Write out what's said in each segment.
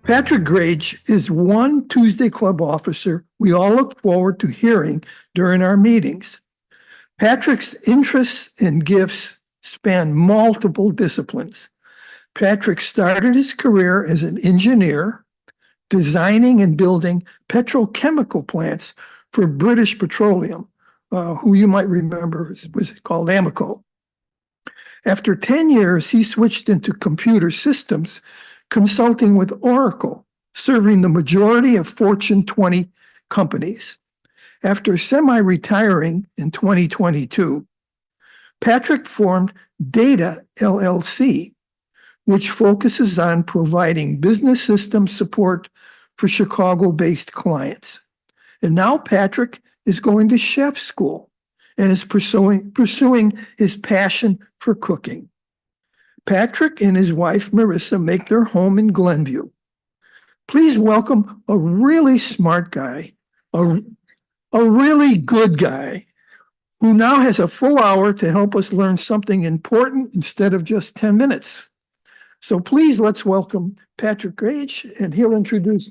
Patrick Grage is one Tuesday Club officer we all look forward to hearing during our meetings. Patrick's interests and gifts span multiple disciplines. Patrick started his career as an engineer, designing and building petrochemical plants for British Petroleum, who you might remember was called Amoco. After 10 years, he switched into computer systems, consulting with Oracle, serving the majority of Fortune 20 companies. After semi-retiring in 2022, Patrick formed Data LLC, which focuses on providing business system support for Chicago-based clients. And now Patrick is going to chef school and is pursuing his passion for cooking. Patrick and his wife, Marissa, make their home in Glenview. Please welcome a really smart guy, a really good guy, who now has a full hour to help us learn something important instead of just 10 minutes. So please, let's welcome Patrick Grage, and he'll introduce.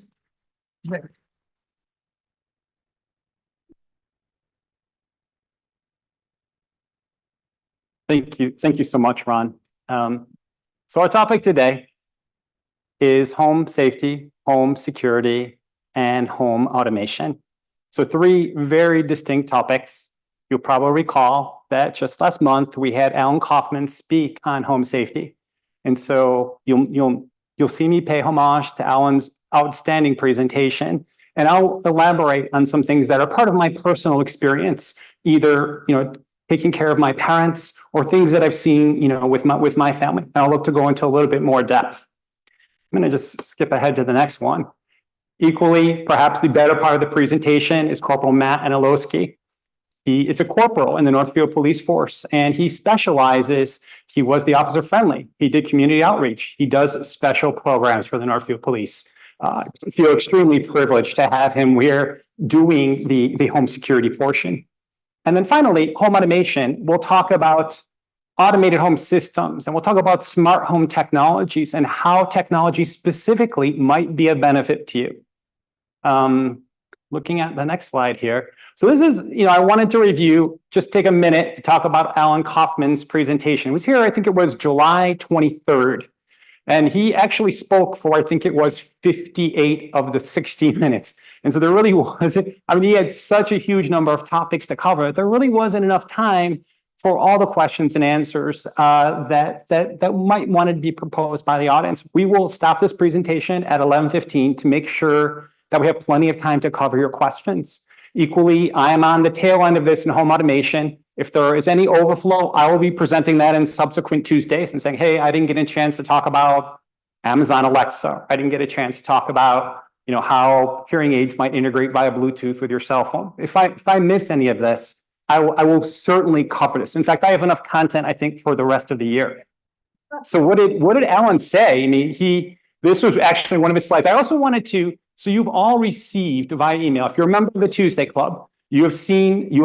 Thank you. Thank you so much, Ron. So our topic today is home safety, home security, and home automation. So three very distinct topics. You'll probably recall that just last month we had Alan Kaufman speak on home safety. And so you'll see me pay homage to Alan's outstanding presentation, and I'll elaborate on some things that are part of my personal experience, either taking care of my parents or things that I've seen with my family. And I'll look to go into a little bit more depth. I'm going to just skip ahead to the next one. Equally, perhaps the better part of the presentation is Corporal Matt Aniowolski. He is a corporal in the Northfield Police Force, and he was the officer friendly. He did community outreach. He does special programs for the Northfield Police. I feel extremely privileged to have him here doing the home security portion. And then finally, home automation. We'll talk about automated home systems, and we'll talk about smart home technologies and how technology specifically might be a benefit to you. Looking at the next slide here. So this is, I wanted to review, just take a minute to talk about Alan Kaufman's presentation. It was here, I think it was July 23rd. And he actually spoke for, I think it was 58 of the 60 minutes. And so there really wasn't, he had such a huge number of topics to cover. There really wasn't enough time for all the questions and answers that might want to be proposed by the audience. We will stop this presentation at 11:15 to make sure that we have plenty of time to cover your questions. Equally, I am on the tail end of this in home automation. If there is any overflow, I will be presenting that in subsequent Tuesdays and saying, hey, I didn't get a chance to talk about Amazon Alexa. I didn't get a chance to talk about how hearing aids might integrate via Bluetooth with your cell phone. If I miss any of this, I will certainly cover this. In fact, I have enough content, I think, for the rest of the year. So what did Alan say? This was actually one of his slides. I also wanted to, so you've all received via email, if you're a member of the Tuesday Club, you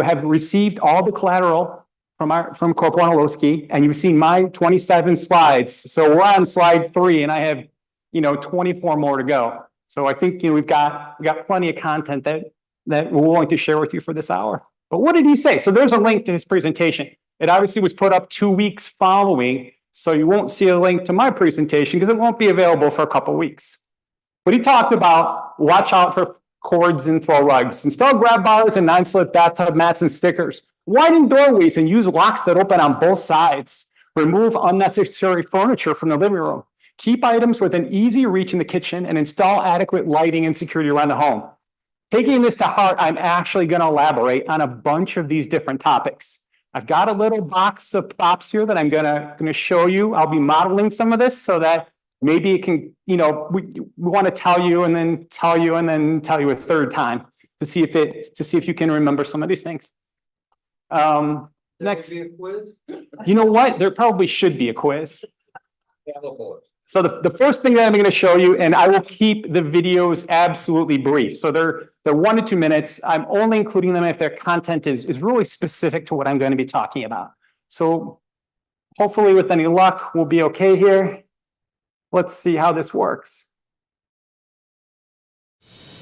have received all the collateral from Corporal Aniowolski, and you've seen my 27 slides. So we're on slide 3, and I have 24 more to go. So I think we've got plenty of content that we're willing to share with you for this hour. But what did he say? So there's a link to his presentation. It obviously was put up 2 weeks following, so you won't see a link to my presentation because it won't be available for a couple weeks. But he talked about watch out for cords and throw rugs, install grab bars and non-slip bathtub mats and stickers, widen doorways and use locks that open on both sides, remove unnecessary furniture from the living room, keep items within easy reach in the kitchen, and install adequate lighting and security around the home. Taking this to heart, I'm actually going to elaborate on a bunch of these different topics. I've got a little box of props here that I'm going to show you. I'll be modeling some of this so that maybe it can, we want to tell you and then tell you and then tell you a third time to see if you can remember some of these things. Next, be a quiz? You know what? There probably should be a quiz. So the first thing that I'm going to show you, and I will keep the videos absolutely brief. So they're 1 to 2 minutes. I'm only including them if their content is really specific to what I'm going to be talking about. So hopefully with any luck, we'll be okay here. Let's see how this works.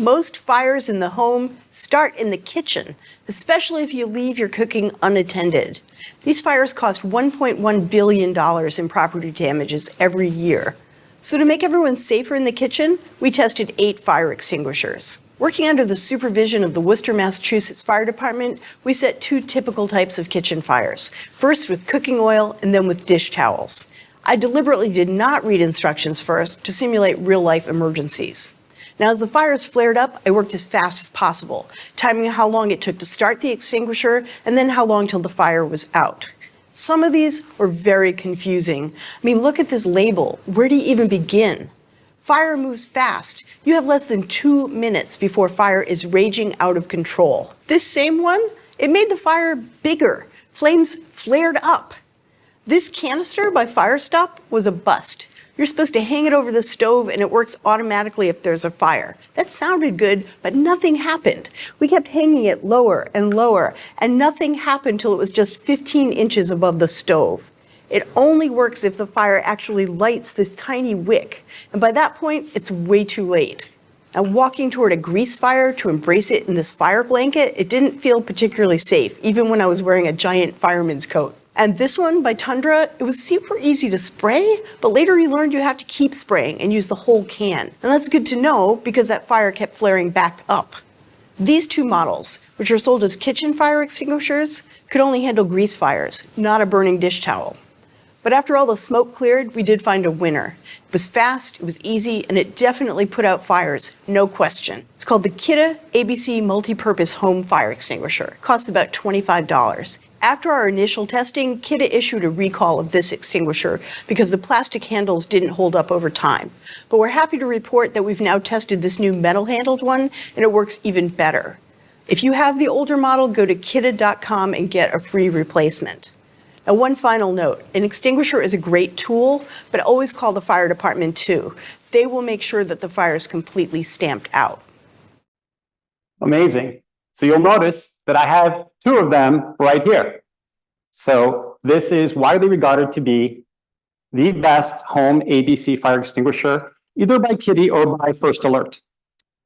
Most fires in the home start in the kitchen, especially if you leave your cooking unattended. These fires cost $1.1 billion in property damages every year. So to make everyone safer in the kitchen, we tested 8 fire extinguishers. Working under the supervision of the Worcester, Massachusetts Fire Department, we set 2 typical types of kitchen fires, first with cooking oil and then with dish towels. I deliberately did not read instructions first to simulate real-life emergencies. Now, as the fires flared up, I worked as fast as possible, timing how long it took to start the extinguisher and then how long till the fire was out. Some of these were very confusing. I mean, look at this label. Where do you even begin? Fire moves fast. You have less than 2 minutes before fire is raging out of control. This same one, it made the fire bigger. Flames flared up. This canister by Fire Stop was a bust. You're supposed to hang it over the stove and it works automatically if there's a fire. That sounded good, but nothing happened. We kept hanging it lower and lower, and nothing happened till it was just 15 inches above the stove. It only works if the fire actually lights this tiny wick, and by that point, it's way too late. Now, walking toward a grease fire to embrace it in this fire blanket, it didn't feel particularly safe, even when I was wearing a giant fireman's coat. And this one by Tundra, it was super easy to spray, but later you learned you have to keep spraying and use the whole can. And that's good to know because that fire kept flaring back up. These 2 models, which are sold as kitchen fire extinguishers, could only handle grease fires, not a burning dish towel. But after all the smoke cleared, we did find a winner. It was fast, it was easy, and it definitely put out fires, no question. It's called the Kidde ABC Multi-Purpose Home Fire Extinguisher. It costs about $25. After our initial testing, Kidde issued a recall of this extinguisher because the plastic handles didn't hold up over time. But we're happy to report that we've now tested this new metal-handled one, and it works even better. If you have the older model, go to kidde.com and get a free replacement. Now, one final note, an extinguisher is a great tool, but always call the fire department too. They will make sure that the fire is completely stamped out. Amazing. So you'll notice that I have 2 of them right here. So this is widely regarded to be the best home ABC fire extinguisher, either by Kidde or by First Alert.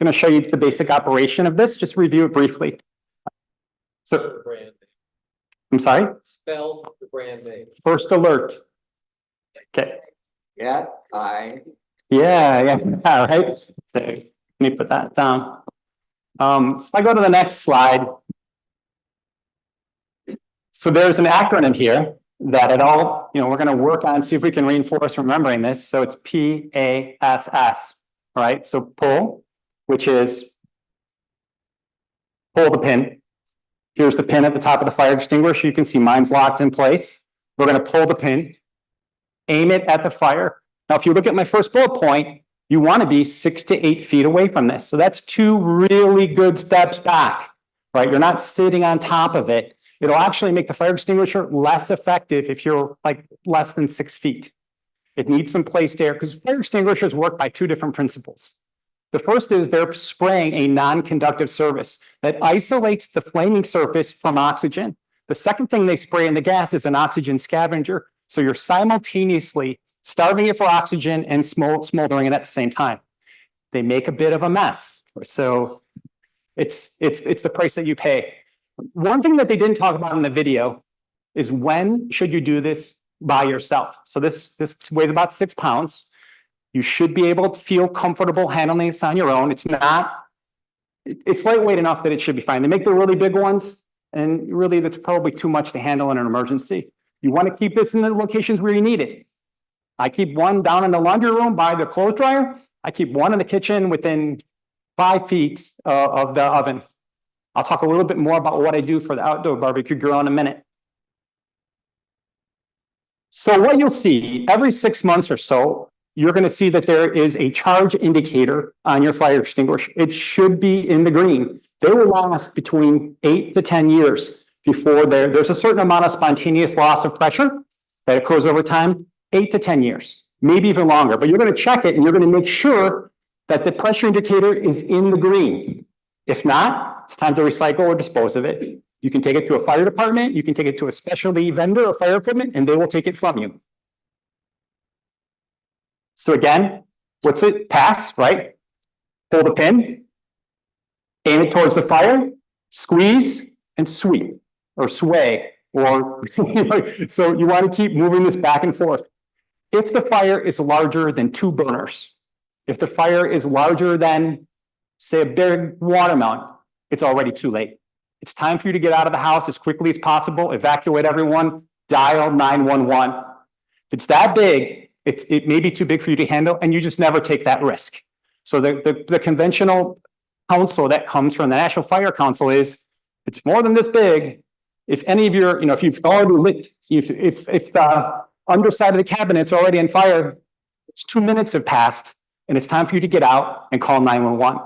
I'm going to show you the basic operation of this, just review it briefly. So, I'm sorry? Spell the brand name. First Alert. Okay. Yeah, Yeah, all right. So, let me put that down. If I go to the next slide. So there's an acronym here that we're going to work on, see if we can reinforce remembering this. So it's PASS, right? So pull, which is pull the pin. Here's the pin at the top of the fire extinguisher. You can see mine's locked in place. We're going to pull the pin, aim it at the fire. Now, if you look at my first bullet point, you want to be 6 to 8 feet away from this. So that's 2 really good steps back, right? You're not sitting on top of it. It'll actually make the fire extinguisher less effective if you're like less than 6 feet. It needs some place there because fire extinguishers work by 2 different principles. The first is they're spraying a non-conductive surface that isolates the flaming surface from oxygen. The second thing they spray in the gas is an oxygen scavenger. So you're simultaneously starving it for oxygen and smoldering it at the same time. They make a bit of a mess. So it's the price that you pay. One thing that they didn't talk about in the video is when should you do this by yourself. So this weighs about 6 pounds. You should be able to feel comfortable handling this on your own. It's lightweight enough that it should be fine. They make the really big ones, and really that's probably too much to handle in an emergency. You want to keep this in the locations where you need it. I keep one down in the laundry room by the clothes dryer. I keep one in the kitchen within 5 feet of the oven. I'll talk a little bit more about what I do for the outdoor barbecue grill in a minute. So what you'll see every 6 months or so, you're going to see that there is a charge indicator on your fire extinguisher. It should be in the green. They will last between 8 to 10 years before there's a certain amount of spontaneous loss of pressure that occurs over time, 8 to 10 years, maybe even longer. But you're going to check it and you're going to make sure that the pressure indicator is in the green. If not, it's time to recycle or dispose of it. You can take it to a fire department, you can take it to a specialty vendor of fire equipment, and they will take it from you. So again, what's it? Pass, right? Pull the pin, Aim it towards the fire, squeeze and sweep or sway, or so you want to keep moving this back and forth. If the fire is larger than 2 burners, if the fire is larger than, say, a big watermelon, it's already too late. It's time for you to get out of the house as quickly as possible, evacuate everyone, dial 911. If it's that big, it may be too big for you to handle, and you just never take that risk. So the conventional counsel that comes from the National Fire Council is, it's more than this big. If any of your, if you've already lit, if the underside of the cabinet's already on fire, it's 2 minutes have passed, and it's time for you to get out and call 911.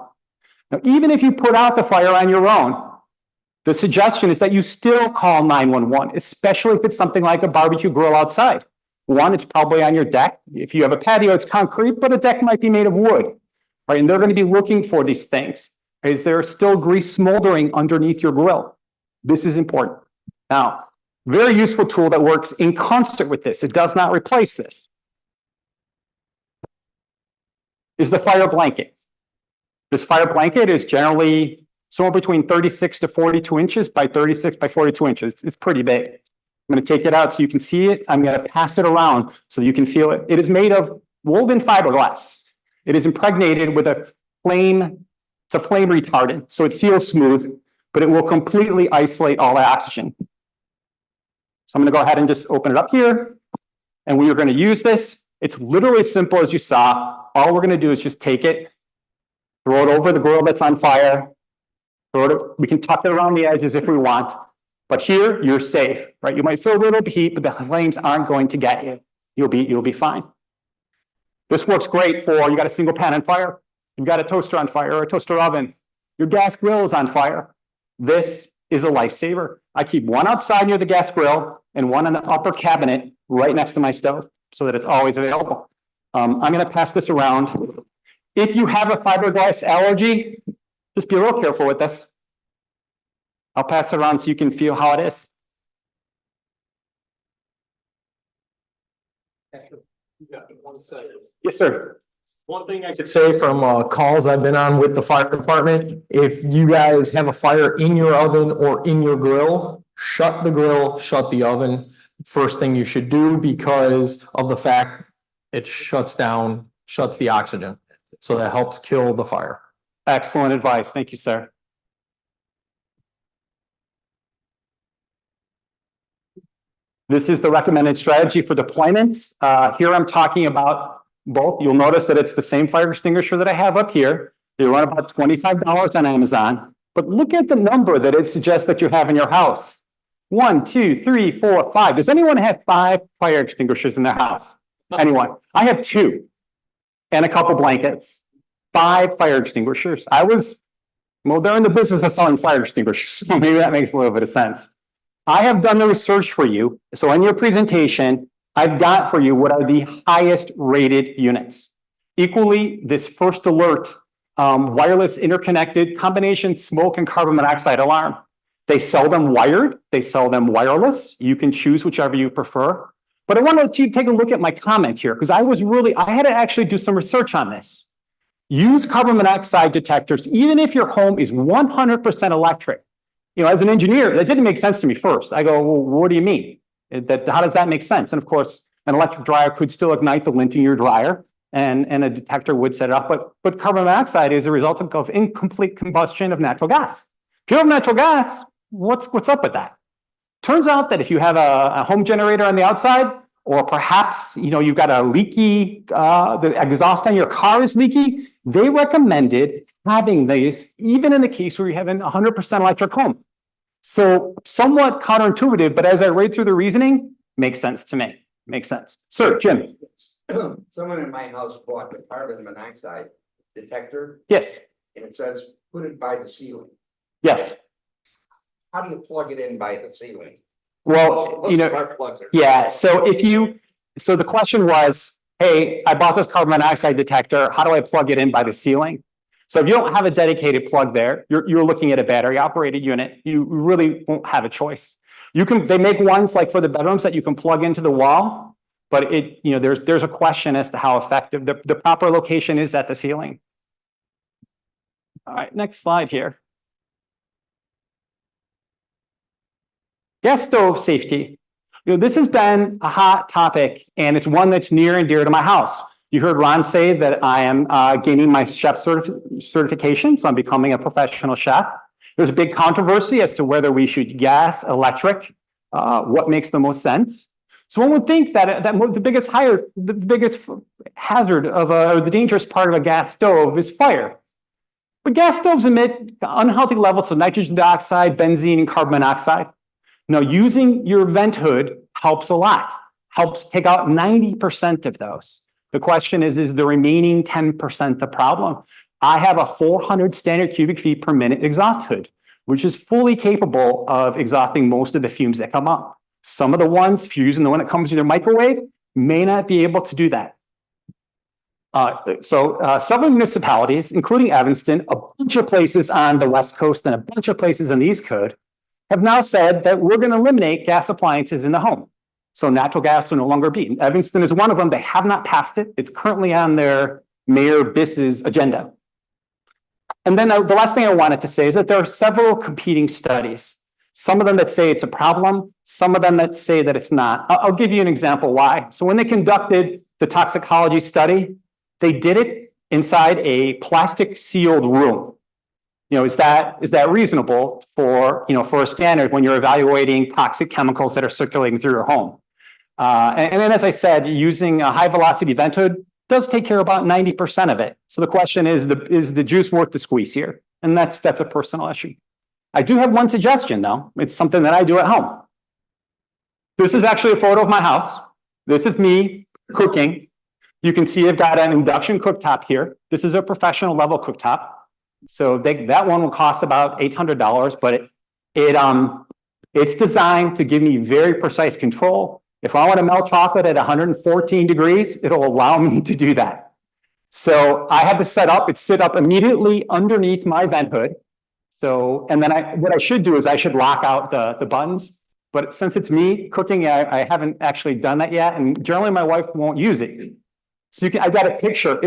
Now, even if you put out the fire on your own, the suggestion is that you still call 911, especially if it's something like a barbecue grill outside. One, it's probably on your deck. If you have a patio, it's concrete, but a deck might be made of wood, right? And they're going to be looking for these things. Is there still grease smoldering underneath your grill? This is important. Now, very useful tool that works in concert with this. It does not replace this. Is the fire blanket. This fire blanket is generally somewhere between 36 to 42 inches by 36 by 42 inches. It's pretty big. I'm going to take it out so you can see it. I'm going to pass it around so you can feel it. It is made of woven fiberglass. It is impregnated with a flame, it's a flame retardant, so it feels smooth, but it will completely isolate all the oxygen. So I'm going to go ahead and just open it up here. And we are going to use this. It's literally as simple as you saw. All we're going to do is just take it, throw it over the grill that's on fire. We can tuck it around the edges if we want, but here you're safe, right? You might feel a little heat, but the flames aren't going to get you. You'll be fine. This works great for, you got a single pan on fire, you've got a toaster on fire or a toaster oven, your gas grill is on fire. This is a lifesaver. I keep one outside near the gas grill and one in the upper cabinet right next to my stove so that it's always available. I'm going to pass this around. If you have a fiberglass allergy, just be a little careful with this. I'll pass it around so you can feel how it is. One second. Yes, sir. One thing I could say from calls I've been on with the fire department, if you guys have a fire in your oven or in your grill, shut the grill, shut the oven. First thing you should do because of the fact it shuts the oxygen. So that helps kill the fire. Excellent advice. Thank you, sir. This is the recommended strategy for deployment. Here I'm talking about both. You'll notice that it's the same fire extinguisher that I have up here. They run about $25 on Amazon, but look at the number that it suggests that you have in your house. 1, 2, 3, 4, 5. Does anyone have 5 fire extinguishers in their house? Anyone? I have 2 and a couple blankets. 5 fire extinguishers. They're in the business of selling fire extinguishers, so maybe that makes a little bit of sense. I have done the research for you. So in your presentation, I've got for you what are the highest rated units. Equally, this first alert, wireless interconnected combination smoke and carbon monoxide alarm. They sell them wired, they sell them wireless. You can choose whichever you prefer. But I want you to take a look at my comment here because I had to actually do some research on this. Use carbon monoxide detectors, even if your home is 100% electric. As an engineer, that didn't make sense to me first. I go, well, what do you mean? How does that make sense? And of course, an electric dryer could still ignite the lint in your dryer and a detector would set it up. But carbon monoxide is a result of incomplete combustion of natural gas. If you have natural gas, what's up with that? Turns out that if you have a home generator on the outside, or perhaps, you've got a leaky, the exhaust on your car is leaky, they recommended having these, even in the case where you have a 100% electric home. So somewhat counterintuitive, but as I read through the reasoning, makes sense to me. Makes sense. Sir, Jim. Someone in my house bought the carbon monoxide detector. Yes. And it says, put it by the ceiling. Yes. How do you plug it in by the ceiling? Well, yeah. So the question was, hey, I bought this carbon monoxide detector. How do I plug it in by the ceiling? So if you don't have a dedicated plug there, you're looking at a battery operated unit. You really won't have a choice. They make ones like for the bedrooms that you can plug into the wall, but there's a question as to how effective the proper location is at the ceiling. All right, next slide here. Gas stove safety. This has been a hot topic, and it's one that's near and dear to my house. You heard Ron say that I am gaining my chef certification, so I'm becoming a professional chef. There's a big controversy as to whether we should gas, electric, what makes the most sense. So one would think that the biggest hazard of or the dangerous part of a gas stove is fire. But gas stoves emit unhealthy levels of nitrogen dioxide, benzene, and carbon monoxide. Now, using your vent hood helps a lot, helps take out 90% of those. The question is the remaining 10% the problem? I have a 400 standard cubic feet per minute exhaust hood, which is fully capable of exhausting most of the fumes that come up. Some of the ones, if you're using the one that comes with your microwave, may not be able to do that. Several municipalities, including Evanston, a bunch of places on the West Coast and a bunch of places on the East Coast, have now said that we're going to eliminate gas appliances in the home. So natural gas will no longer be. Evanston is one of them. They have not passed it. It's currently on their Mayor Biss's agenda. And then the last thing I wanted to say is that there are several competing studies. Some of them that say it's a problem, some of them that say that it's not. I'll give you an example why. So when they conducted the toxicology study, they did it inside a plastic sealed room. Is that reasonable for a standard when you're evaluating toxic chemicals that are circulating through your home? And then, as I said, using a high velocity vent hood does take care of about 90% of it. So the question is the juice worth the squeeze here? And that's a personal issue. I do have one suggestion though. It's something that I do at home. This is actually a photo of my house. This is me cooking. You can see I've got an induction cooktop here. This is a professional level cooktop. So that one will cost about $800, but it's designed to give me very precise control. If I want to melt chocolate at 114 degrees, it'll allow me to do that. So I have to sit up immediately underneath my vent hood. So, and then what I should do is I should lock out the buttons. But since it's me cooking, I haven't actually done that yet. And generally my wife won't use it. So I've got a picture.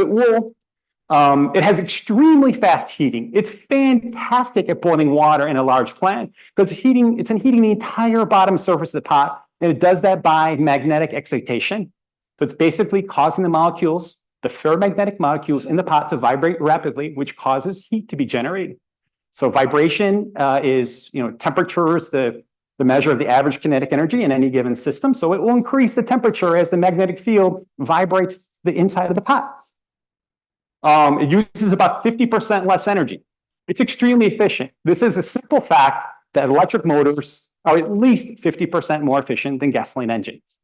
It has extremely fast heating. It's fantastic at boiling water in a large plant because it's heating the entire bottom surface of the pot. And it does that by magnetic excitation. So it's basically causing the ferromagnetic molecules in the pot to vibrate rapidly, which causes heat to be generated. So vibration is, temperature is the measure of the average kinetic energy in any given system. So it will increase the temperature as the magnetic field vibrates the inside of the pot. It uses about 50% less energy. It's extremely efficient. This is a simple fact that electric motors are at least 50% more efficient than gasoline engines.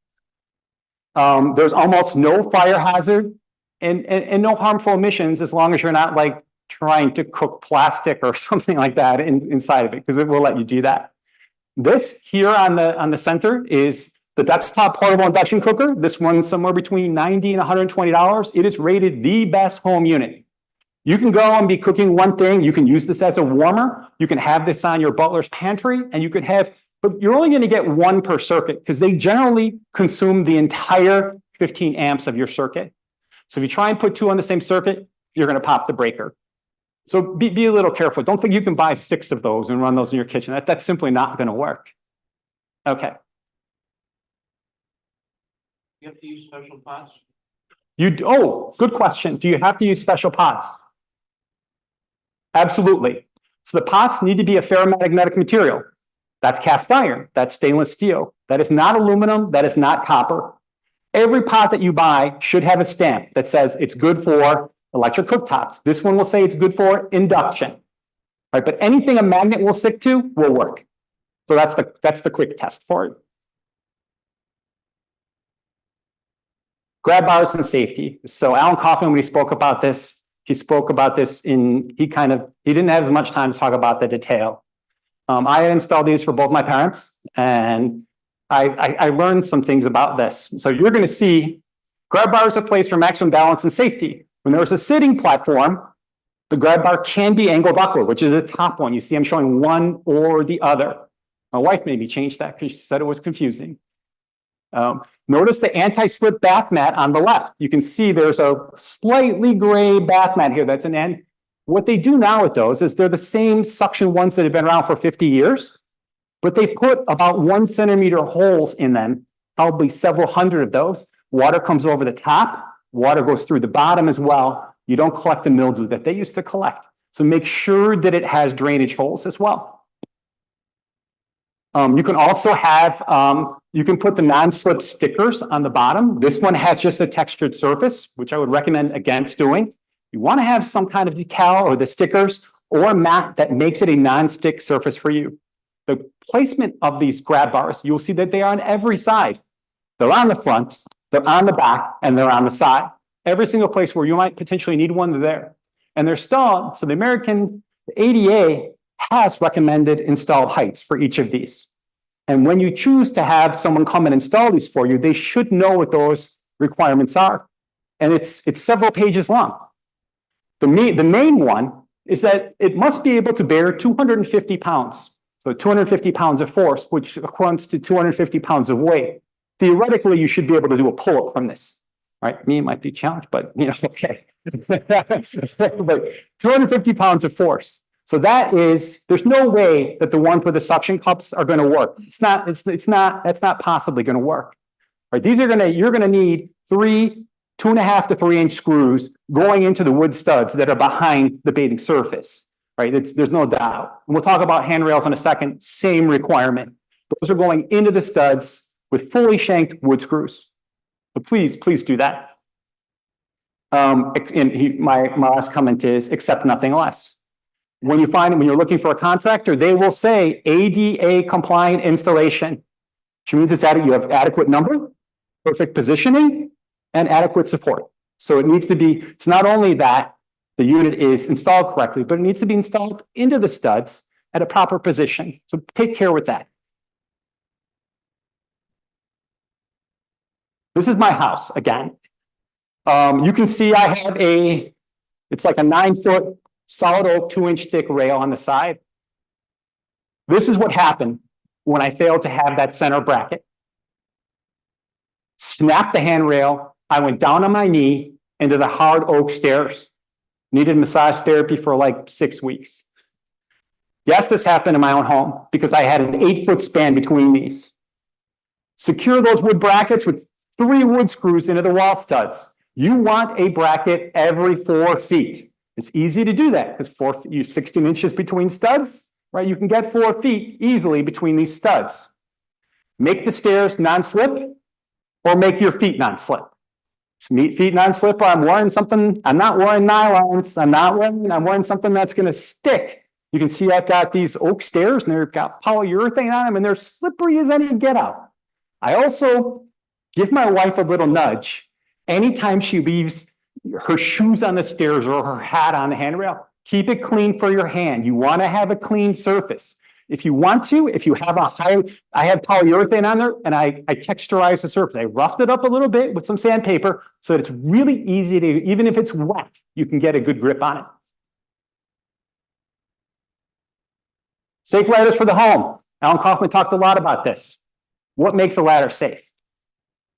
There's almost no fire hazard and no harmful emissions as long as you're not like trying to cook plastic or something like that inside of it, because it will let you do that. This here on the center is the desktop portable induction cooker. This one's somewhere between $90 and $120. It is rated the best home unit. You can go and be cooking one thing. You can use this as a warmer. You can have this on your butler's pantry, and you could have, but you're only going to get one per circuit because they generally consume the entire 15 amps of your circuit. So if you try and put two on the same circuit, you're going to pop the breaker. So be a little careful. Don't think you can buy 6 of those and run those in your kitchen. That's simply not going to work. Okay. You have to use special pots? Good question. Do you have to use special pots? Absolutely. So the pots need to be a ferromagnetic material. That's cast iron. That's stainless steel. That is not aluminum. That is not copper. Every pot that you buy should have a stamp that says it's good for electric cooktops. This one will say it's good for induction. Right? But anything a magnet will stick to will work. So that's the quick test for it. Grab bars and safety. So Alan Kaufman, when he spoke about this, he didn't have as much time to talk about the detail. I had installed these for both my parents, and I learned some things about this. So you're going to see grab bars are placed for maximum balance and safety. When there's a sitting platform, the grab bar can be angled upward, which is the top one. You see I'm showing one or the other. My wife made me change that because she said it was confusing. Notice the anti-slip bath mat on the left. You can see there's a slightly gray bath mat here. That's an end. What they do now with those is they're the same suction ones that have been around for 50 years. but they put about 1 centimeter holes in them, probably several hundred of those. Water comes over the top, water goes through the bottom as well. You don't collect the mildew that they used to collect. So make sure that it has drainage holes as well. You can also have, you can put the non-slip stickers on the bottom. This one has just a textured surface, which I would recommend against doing. You want to have some kind of decal or the stickers or a mat that makes it a non-stick surface for you. The placement of these grab bars, you'll see that they are on every side. They're on the front, they're on the back, and they're on the side. Every single place where you might potentially need one, they're there. And they're installed, so the ADA has recommended installed heights for each of these. And when you choose to have someone come and install these for you, they should know what those requirements are. And it's several pages long. The main one is that it must be able to bear 250 pounds. So 250 pounds of force, which equates to 250 pounds of weight. Theoretically, you should be able to do a pull-up from this. Right? Me might be challenged, but okay. But 250 pounds of force. So there's no way that the ones with the suction cups are going to work. That's not possibly going to work. Right? You're going to need 2.5 to 3 inch screws going into the wood studs that are behind the bathing surface. Right? There's no doubt. And we'll talk about handrails in a second. Same requirement. Those are going into the studs with fully shanked wood screws. So please do that. My last comment is accept nothing less. When you're looking for a contractor, they will say ADA compliant installation, which means you have adequate number, perfect positioning, and adequate support. So it's not only that the unit is installed correctly, but it needs to be installed into the studs at a proper position. So take care with that. This is my house again. You can see I have it's like a 9-foot solid oak 2-inch thick rail on the side. This is what happened when I failed to have that center bracket. Snapped the handrail. I went down on my knee into the hard oak stairs. Needed massage therapy for like 6 weeks. Yes, this happened in my own home because I had an 8-foot span between these. Secure those wood brackets with 3 wood screws into the wall studs. You want a bracket every 4 feet. It's easy to do that because you're 16 inches between studs, right? You can get 4 feet easily between these studs. Make the stairs non-slip or make your feet non-slip. Feet non-slip, I'm wearing something, I'm not wearing nylons, I'm wearing something that's gonna stick. You can see I've got these oak stairs and they've got polyurethane on them and they're slippery as any get out. I also give my wife a little nudge anytime she leaves her shoes on the stairs or her hat on the handrail. Keep it clean for your hand. You want to have a clean surface. If you want to, if you have I have polyurethane on there and I texturize the surface. I roughed it up a little bit with some sandpaper so that it's really easy to, even if it's wet, you can get a good grip on it. Safe ladders for the home. Alan Kaufman talked a lot about this. What makes a ladder safe?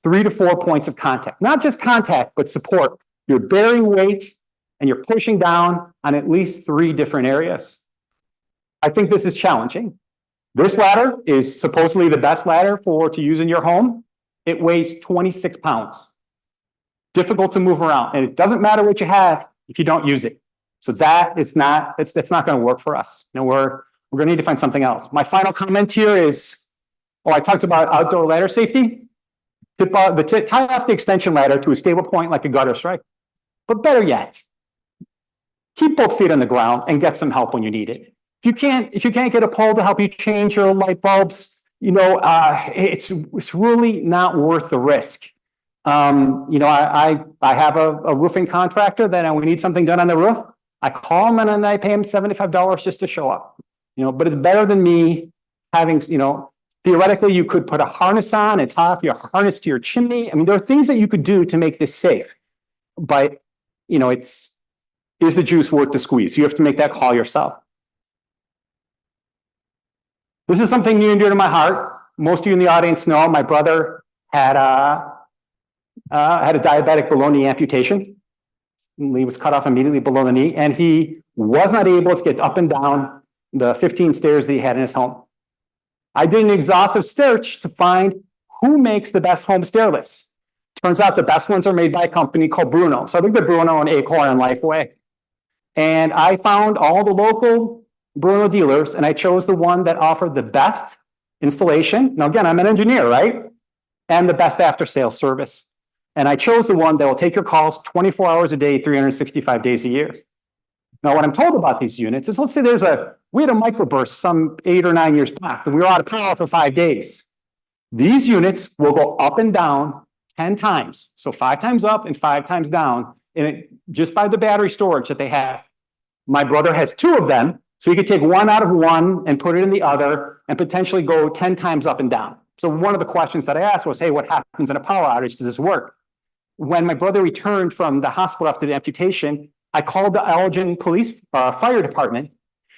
3 to 4 points of contact. Not just contact, but support. You're bearing weight and you're pushing down on at least 3 different areas. I think this is challenging. This ladder is supposedly the best ladder to use in your home. It weighs 26 pounds. Difficult to move around. And it doesn't matter what you have if you don't use it. So that's not going to work for us. We're going to need to find something else. My final comment here is, I talked about outdoor ladder safety. Tie off the extension ladder to a stable point like a gutter strike. But better yet, keep both feet on the ground and get some help when you need it. If you can't get a pole to help you change your light bulbs, it's really not worth the risk. I have a roofing contractor that we need something done on the roof. I call him and then I pay him $75 just to show up. But it's better than me having, theoretically you could put a harness on and tie off your harness to your chimney. I mean, there are things that you could do to make this safe, but is the juice worth the squeeze? You have to make that call yourself. This is something near and dear to my heart. Most of you in the audience know my brother had a diabetic below knee amputation. He was cut off immediately below the knee, and he was not able to get up and down the 15 stairs that he had in his home. I did an exhaustive search to find who makes the best home stair lifts. Turns out the best ones are made by a company called Bruno. So I looked at Bruno and Acorn and Lifeway. And I found all the local Bruno dealers, and I chose the one that offered the best installation. Now, again, I'm an engineer, right? And the best after sales service. And I chose the one that will take your calls 24 hours a day, 365 days a year. Now, what I'm told about these units is, let's say we had a microburst some 8 or 9 years back, and we were out of power for 5 days. These units will go up and down 10 times. So 5 times up and 5 times down, just by the battery storage that they have. My brother has 2 of them, so he could take one out of one and put it in the other and potentially go 10 times up and down. So one of the questions that I asked was, hey, what happens in a power outage? Does this work? When my brother returned from the hospital after the amputation, I called the Elgin Police Fire Department.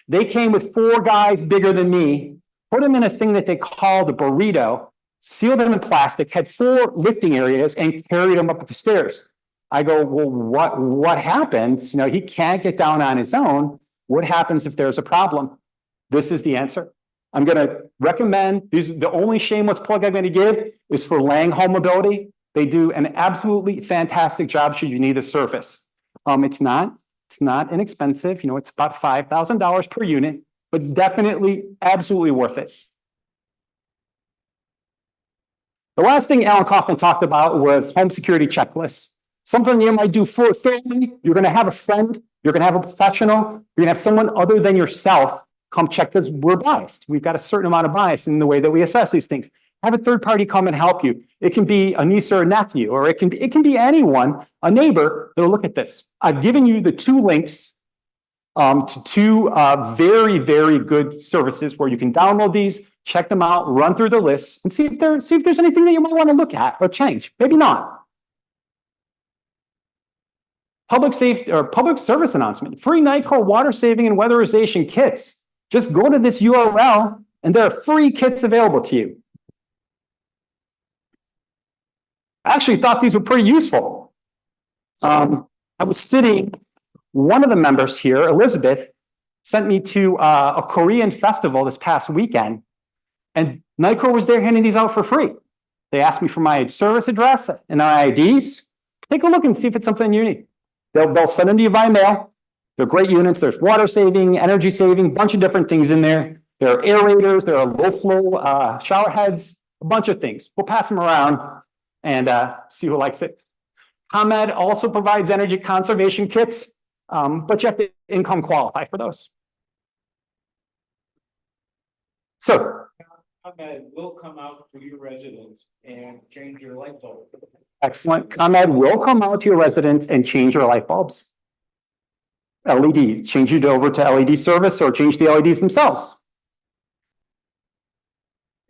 They came with 4 guys bigger than me, put them in a thing that they called a burrito, sealed them in plastic, had 4 lifting areas, and carried them up the stairs. I go, well, what happens? He can't get down on his own. What happens if there's a problem? This is the answer. I'm going to recommend the only shameless plug I'm going to give is for Lang Home Mobility. They do an absolutely fantastic job should you need a service. It's not inexpensive. It's about $5,000 per unit, but definitely absolutely worth it. The last thing Alan Kaufman talked about was home security checklists. Something you might do thoroughly. You're going to have a friend. You're going to have a professional. You're going to have someone other than yourself come check, because we're biased. We've got a certain amount of bias in the way that we assess these things. Have a third party come and help you. It can be a niece or a nephew, or it can be anyone, a neighbor that'll look at this. I've given you the 2 links to 2 very, very good services where you can download these, check them out, run through the lists, and see if there's anything that you might want to look at or change. Maybe not. Public safety or public service announcement: free NICOR water saving and weatherization kits. Just go to this URL, and there are free kits available to you. I actually thought these were pretty useful. I was sitting, one of the members here, Elizabeth, sent me to a Korean festival this past weekend, and NICOR was there handing these out for free. They asked me for my service address and my IDs. Take a look and see if it's something you need. They'll send them to you via mail. They're great units. There's water saving, energy saving, bunch of different things in there. There are aerators, there are low flow shower heads, a bunch of things. We'll pass them around and see who likes it. ComEd also provides energy conservation kits, but you have to income qualify for those. So, ComEd will come out to your residence and change your light bulb. excellent. ComEd will come out to your residence and change your light bulbs. LED, change it over to LED service or change the LEDs themselves.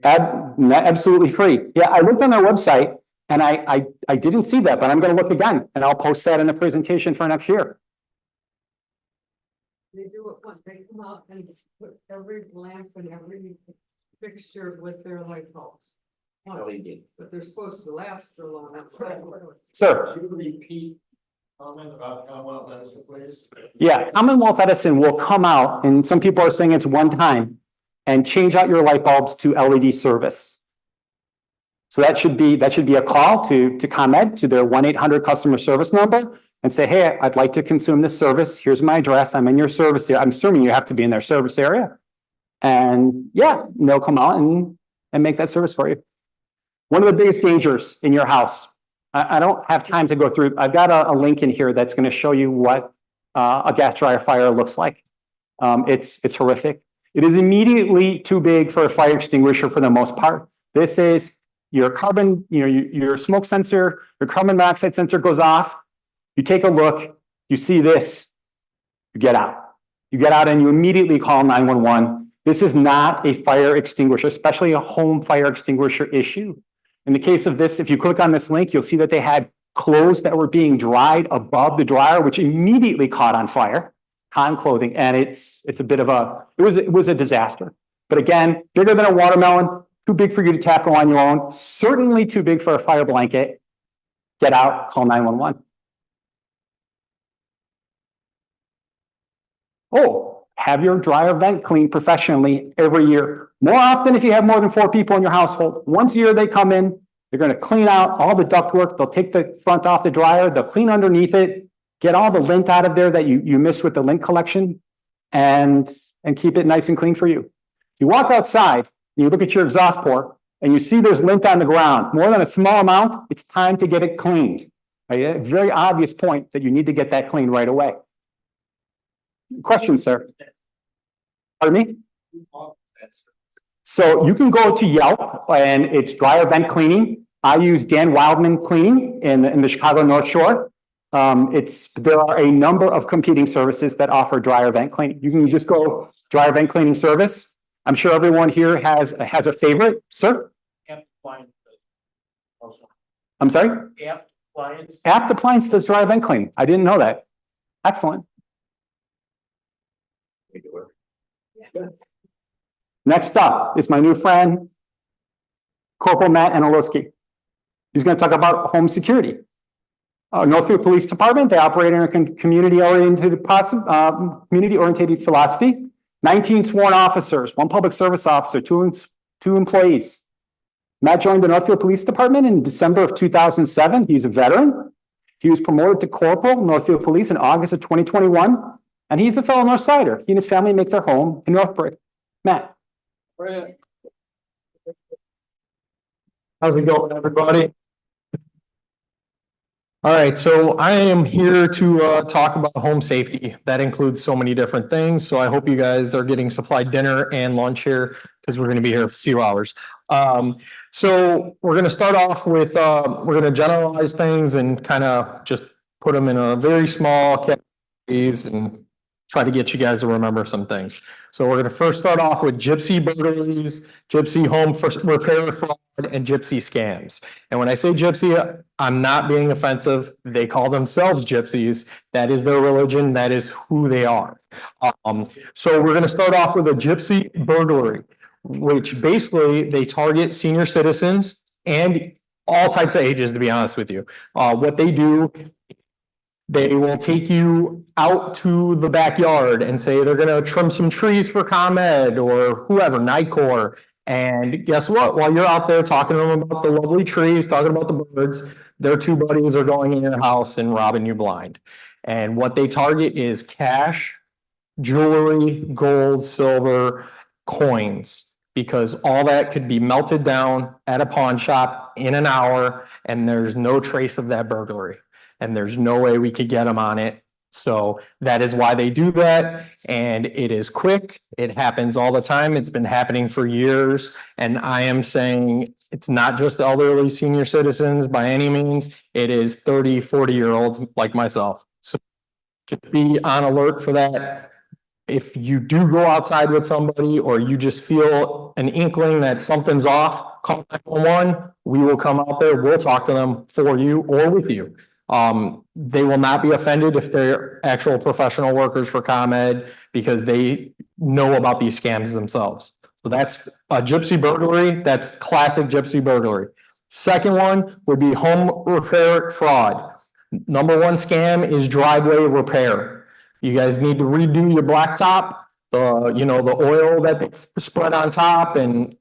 Absolutely free. Yeah, I looked on their website and I didn't see that, but I'm going to look again and I'll post that in the presentation for next year. They do it once, they come out and put every lamp and every fixture with their light bulbs. LED. But they're supposed to last for long enough. Sir. Could you repeat comment about Commonwealth Edison, please? Yeah, Commonwealth Edison will come out, and some people are saying it's one time, and change out your light bulbs to LED service. So that should be a call to ComEd, to their 1-800 customer service number, and say, hey, I'd like to consume this service. Here's my address. I'm in your service area. I'm assuming you have to be in their service area. And yeah, they'll come out and make that service for you. One of the biggest dangers in your house, I don't have time to go through. I've got a link in here that's going to show you what a gas dryer fire looks like. It's horrific. It is immediately too big for a fire extinguisher for the most part. This is your carbon, your smoke sensor, your carbon monoxide sensor goes off. You take a look, you see this, you get out. You get out and you immediately call 911. This is not a fire extinguisher, especially a home fire extinguisher issue. In the case of this, if you click on this link, you'll see that they had clothes that were being dried above the dryer, which immediately caught on fire, cotton clothing, and it's a bit of it was a disaster. But again, bigger than a watermelon, too big for you to tackle on your own, certainly too big for a fire blanket. Get out, call 911. Oh, have your dryer vent cleaned professionally every year. More often if you have more than 4 people in your household. Once a year they come in, they're going to clean out all the ductwork. They'll take the front off the dryer. They'll clean underneath it, get all the lint out of there that you missed with the lint collection, and keep it nice and clean for you. You walk outside, and you look at your exhaust port, and you see there's lint on the ground, more than a small amount, it's time to get it cleaned. Right? A very obvious point that you need to get that cleaned right away. Question, sir? Pardon me? So you can go to Yelp and it's dryer vent cleaning. I use Dan Wildman Cleaning in the Chicago North Shore. There are a number of competing services that offer dryer vent cleaning. You can just go dryer vent cleaning service. I'm sure everyone here has a favorite, sir. I'm sorry? Apt Appliance does dryer vent cleaning. I didn't know that. Excellent. Next up is my new friend, Corporal Matt Aniowolski. He's going to talk about home security. Northfield Police Department, they operate in a community-oriented philosophy. 19 sworn officers, 1 public service officer, 2 employees. Matt joined the Northfield Police Department in December of 2007. He's a veteran. He was promoted to Corporal, Northfield Police in August of 2021. And he's a fellow Northsider. He and his family make their home in Northbridge. Matt. How's it going, everybody? All right, so I am here to talk about home safety. That includes so many different things. So I hope you guys are getting supplied dinner and lunch here because we're going to be here for a few hours. So we're going to start off with, we're going to generalize things and kind of just put them in a very small categories and try to get you guys to remember some things. So we're going to first start off with gypsy burglaries, gypsy home repair fraud, and gypsy scams. And when I say gypsy, I'm not being offensive. They call themselves gypsies. That is their religion. That is who they are. So we're going to start off with a gypsy burglary, which basically they target senior citizens and all types of ages, to be honest with you. What they do, they will take you out to the backyard and say they're going to trim some trees for ComEd or whoever, NICOR. And guess what? While you're out there talking to them about the lovely trees, talking about the birds, their 2 buddies are going in your house and robbing you blind. And what they target is cash, jewelry, gold, silver, coins, because all that could be melted down at a pawn shop in an hour, and there's no trace of that burglary. And there's no way we could get them on it. So that is why they do that. And it is quick. It happens all the time. It's been happening for years. And I am saying it's not just elderly senior citizens by any means. It is 30, 40-year-olds like myself. So just be on alert for that. If you do go outside with somebody or you just feel an inkling that something's off, call 911. We will come out there. We'll talk to them for you or with you. They will not be offended if they're actual professional workers for ComEd because they know about these scams themselves. So that's a gypsy burglary. That's classic gypsy burglary. Second one would be home repair fraud. Number 1 scam is driveway repair. You guys need to redo your blacktop. The oil that they spread on top, and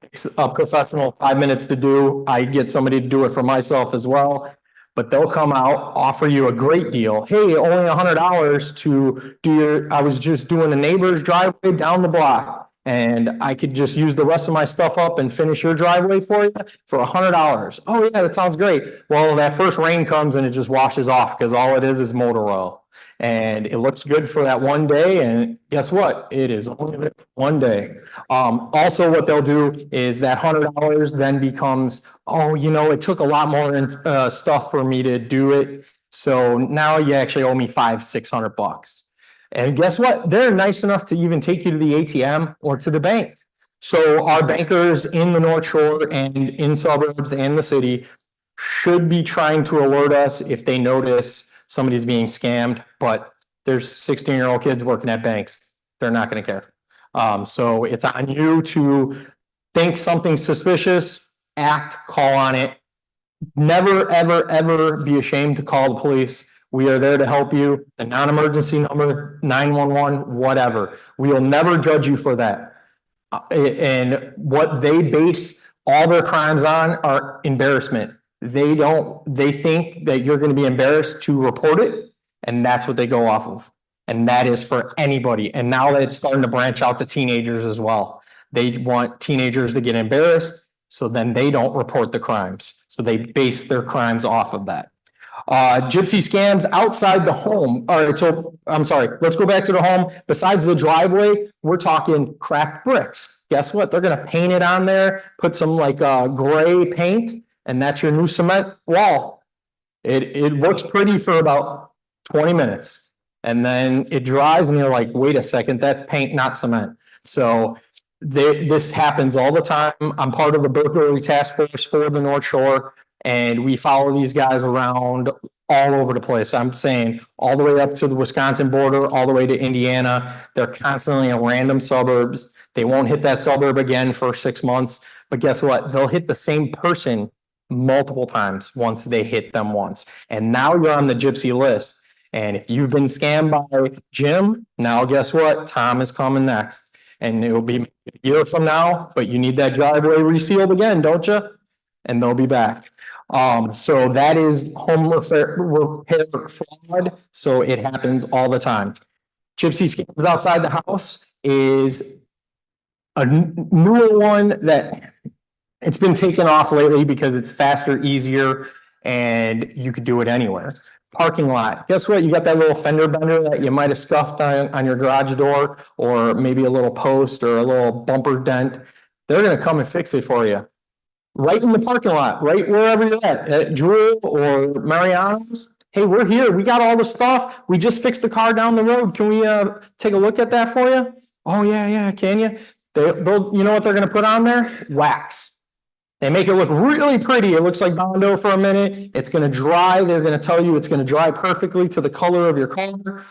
takes a professional 5 minutes to do. I get somebody to do it for myself as well. But they'll come out, offer you a great deal. Hey, only $100 to do I was just doing a neighbor's driveway down the block, and I could just use the rest of my stuff up and finish your driveway for you for $100. Oh yeah, that sounds great. Well, that first rain comes and it just washes off because all it is motor oil. And it looks good for that one day, and guess what? It is only one day. Also, what they'll do is that $100 then becomes, it took a lot more stuff for me to do it, so now you actually owe me $500-600. And guess what? They're nice enough to even take you to the ATM or to the bank. So our bankers in the North Shore and in suburbs and the city should be trying to alert us if they notice somebody's being scammed, but there's 16-year-old kids working at banks. They're not going to care. So it's on you to think something suspicious, act, call on it. Never, ever, ever be ashamed to call the police We are there to help you. The non-emergency number, 911, whatever. We will never judge you for that. And what they base all their crimes on are embarrassment. They think that you're going to be embarrassed to report it, and that's what they go off of. And that is for anybody. And now that it's starting to branch out to teenagers as well. They want teenagers to get embarrassed, so then they don't report the crimes. So they base their crimes off of that. Gypsy scams outside the home. All right, so I'm sorry, let's go back to the home. Besides the driveway, we're talking cracked bricks. Guess what? They're gonna paint it on there, put some like gray paint, and that's your new cement wall. It looks pretty for about 20 minutes. And then it dries and you're like, wait a second, that's paint, not cement. So this happens all the time. I'm part of the burglary task force for the North Shore, and we follow these guys around all over the place. I'm saying all the way up to the Wisconsin border, all the way to Indiana. They're constantly in random suburbs. They won't hit that suburb again for 6 months, but guess what? They'll hit the same person multiple times once they hit them once. And now you're on the gypsy list. And if you've been scammed by Jim, now guess what? Tom is coming next. And it will be a year from now, but you need that driveway resealed again, don't you? And they'll be back. So that is home repair fraud. So it happens all the time. Gypsy scams outside the house is a newer one that it's been taken off lately because it's faster, easier, and you could do it anywhere. Parking lot. Guess what? You got that little fender bender that you might have scuffed on your garage door, or maybe a little post or a little bumper dent. They're going to come and fix it for you. Right in the parking lot, right wherever you're at Drew or Mariano's. Hey, we're here. We got all the stuff. We just fixed the car down the road. Can we take a look at that for you? Oh, yeah. Can you? They'll, you know what they're going to put on there? Wax. They make it look really pretty. It looks like Bondo for a minute. It's going to dry. They're going to tell you it's going to dry perfectly to the color of your car.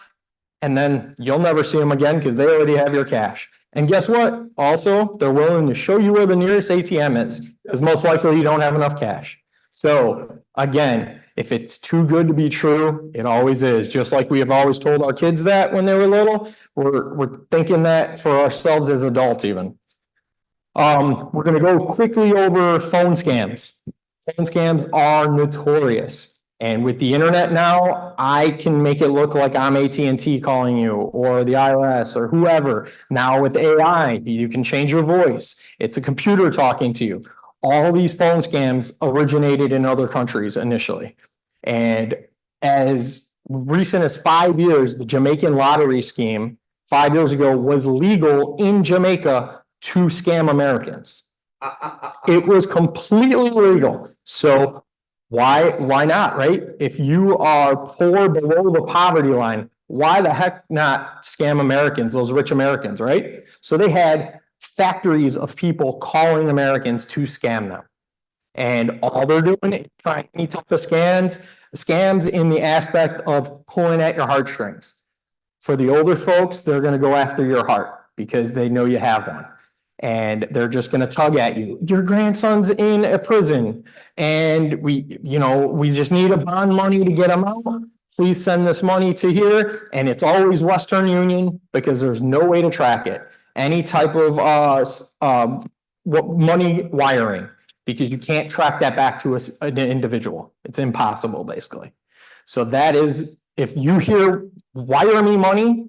And then you'll never see them again because they already have your cash. And guess what? Also, they're willing to show you where the nearest ATM is, because most likely you don't have enough cash. So again, if it's too good to be true, it always is. Just like we have always told our kids that when they were little, we're thinking that for ourselves as adults even. We're going to go quickly over phone scams. Phone scams are notorious. And with the internet now, I can make it look like I'm AT&T calling you, or the IRS, or whoever. Now with AI, you can change your voice. It's a computer talking to you. All these phone scams originated in other countries initially. And as recent as 5 years, the Jamaican lottery scheme 5 years ago was legal in Jamaica to scam Americans. It was completely legal. So why not, right? If you are poor below the poverty line, why the heck not scam Americans, those rich Americans, right? So they had factories of people calling Americans to scam them. And all they're doing is trying any type of scams in the aspect of pulling at your heartstrings. For the older folks, they're going to go after your heart because they know you have one. And they're just going to tug at you. Your grandson's in a prison and we just need a bond money to get him out. Please send this money to here. And it's always Western Union because there's no way to track it. Any type of money wiring, because you can't track that back to an individual. It's impossible, basically. So that is, if you hear wire me money,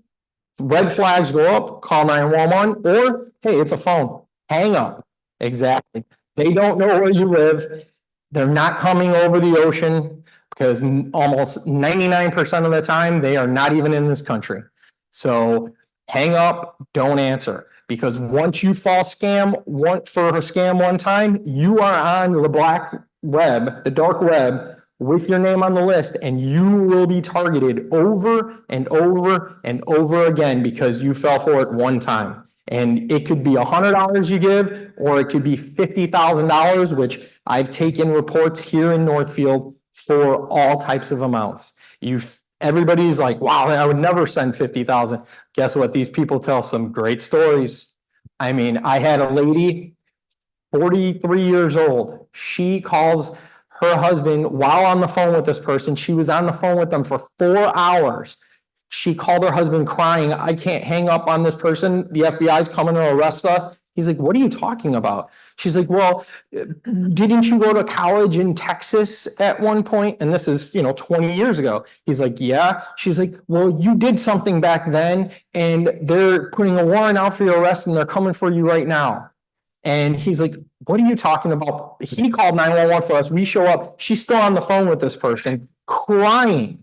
red flags go up, call 911, or hey, it's a phone. Hang up. Exactly. They don't know where you live. They're not coming over the ocean because almost 99% of the time they are not even in this country. So hang up, don't answer. Because once you fall for a scam one time, you are on the black web, the dark web, with your name on the list, and you will be targeted over and over and over again because you fell for it one time. And it could be $100 you give, or it could be $50,000, which I've taken reports here in Northfield for all types of amounts. Everybody's like, wow, I would never send 50,000. Guess what? These people tell some great stories. I mean, I had a lady, 43 years old. She calls Her husband, while on the phone with this person, she was on the phone with them for 4 hours. She called her husband crying, I can't hang up on this person. The FBI's coming to arrest us. He's like, what are you talking about? She's like, well, didn't you go to college in Texas at one point? And this is, 20 years ago. He's like, yeah. She's like, well, you did something back then and they're putting a warrant out for your arrest and they're coming for you right now. And he's like, what are you talking about? He called 911 for us. We show up. She's still on the phone with this person, crying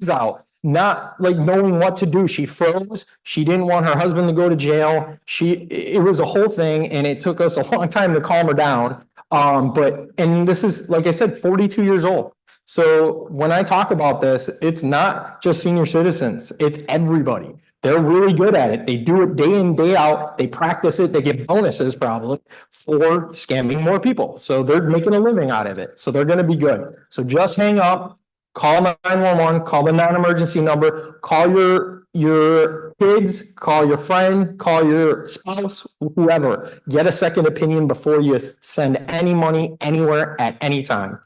out, not like knowing what to do. She froze. She didn't want her husband to go to jail. It was a whole thing, and it took us a long time to calm her down. And this is, like I said, 42 years old. So when I talk about this, it's not just senior citizens, it's everybody. They're really good at it. They do it day in, day out. They practice it. They get bonuses probably for scamming more people. So they're making a living out of it. So they're going to be good. So just hang up, call 911, call the non-emergency number, call your kids, call your friend, call your spouse, whoever. Get a second opinion before you send any money anywhere at any time.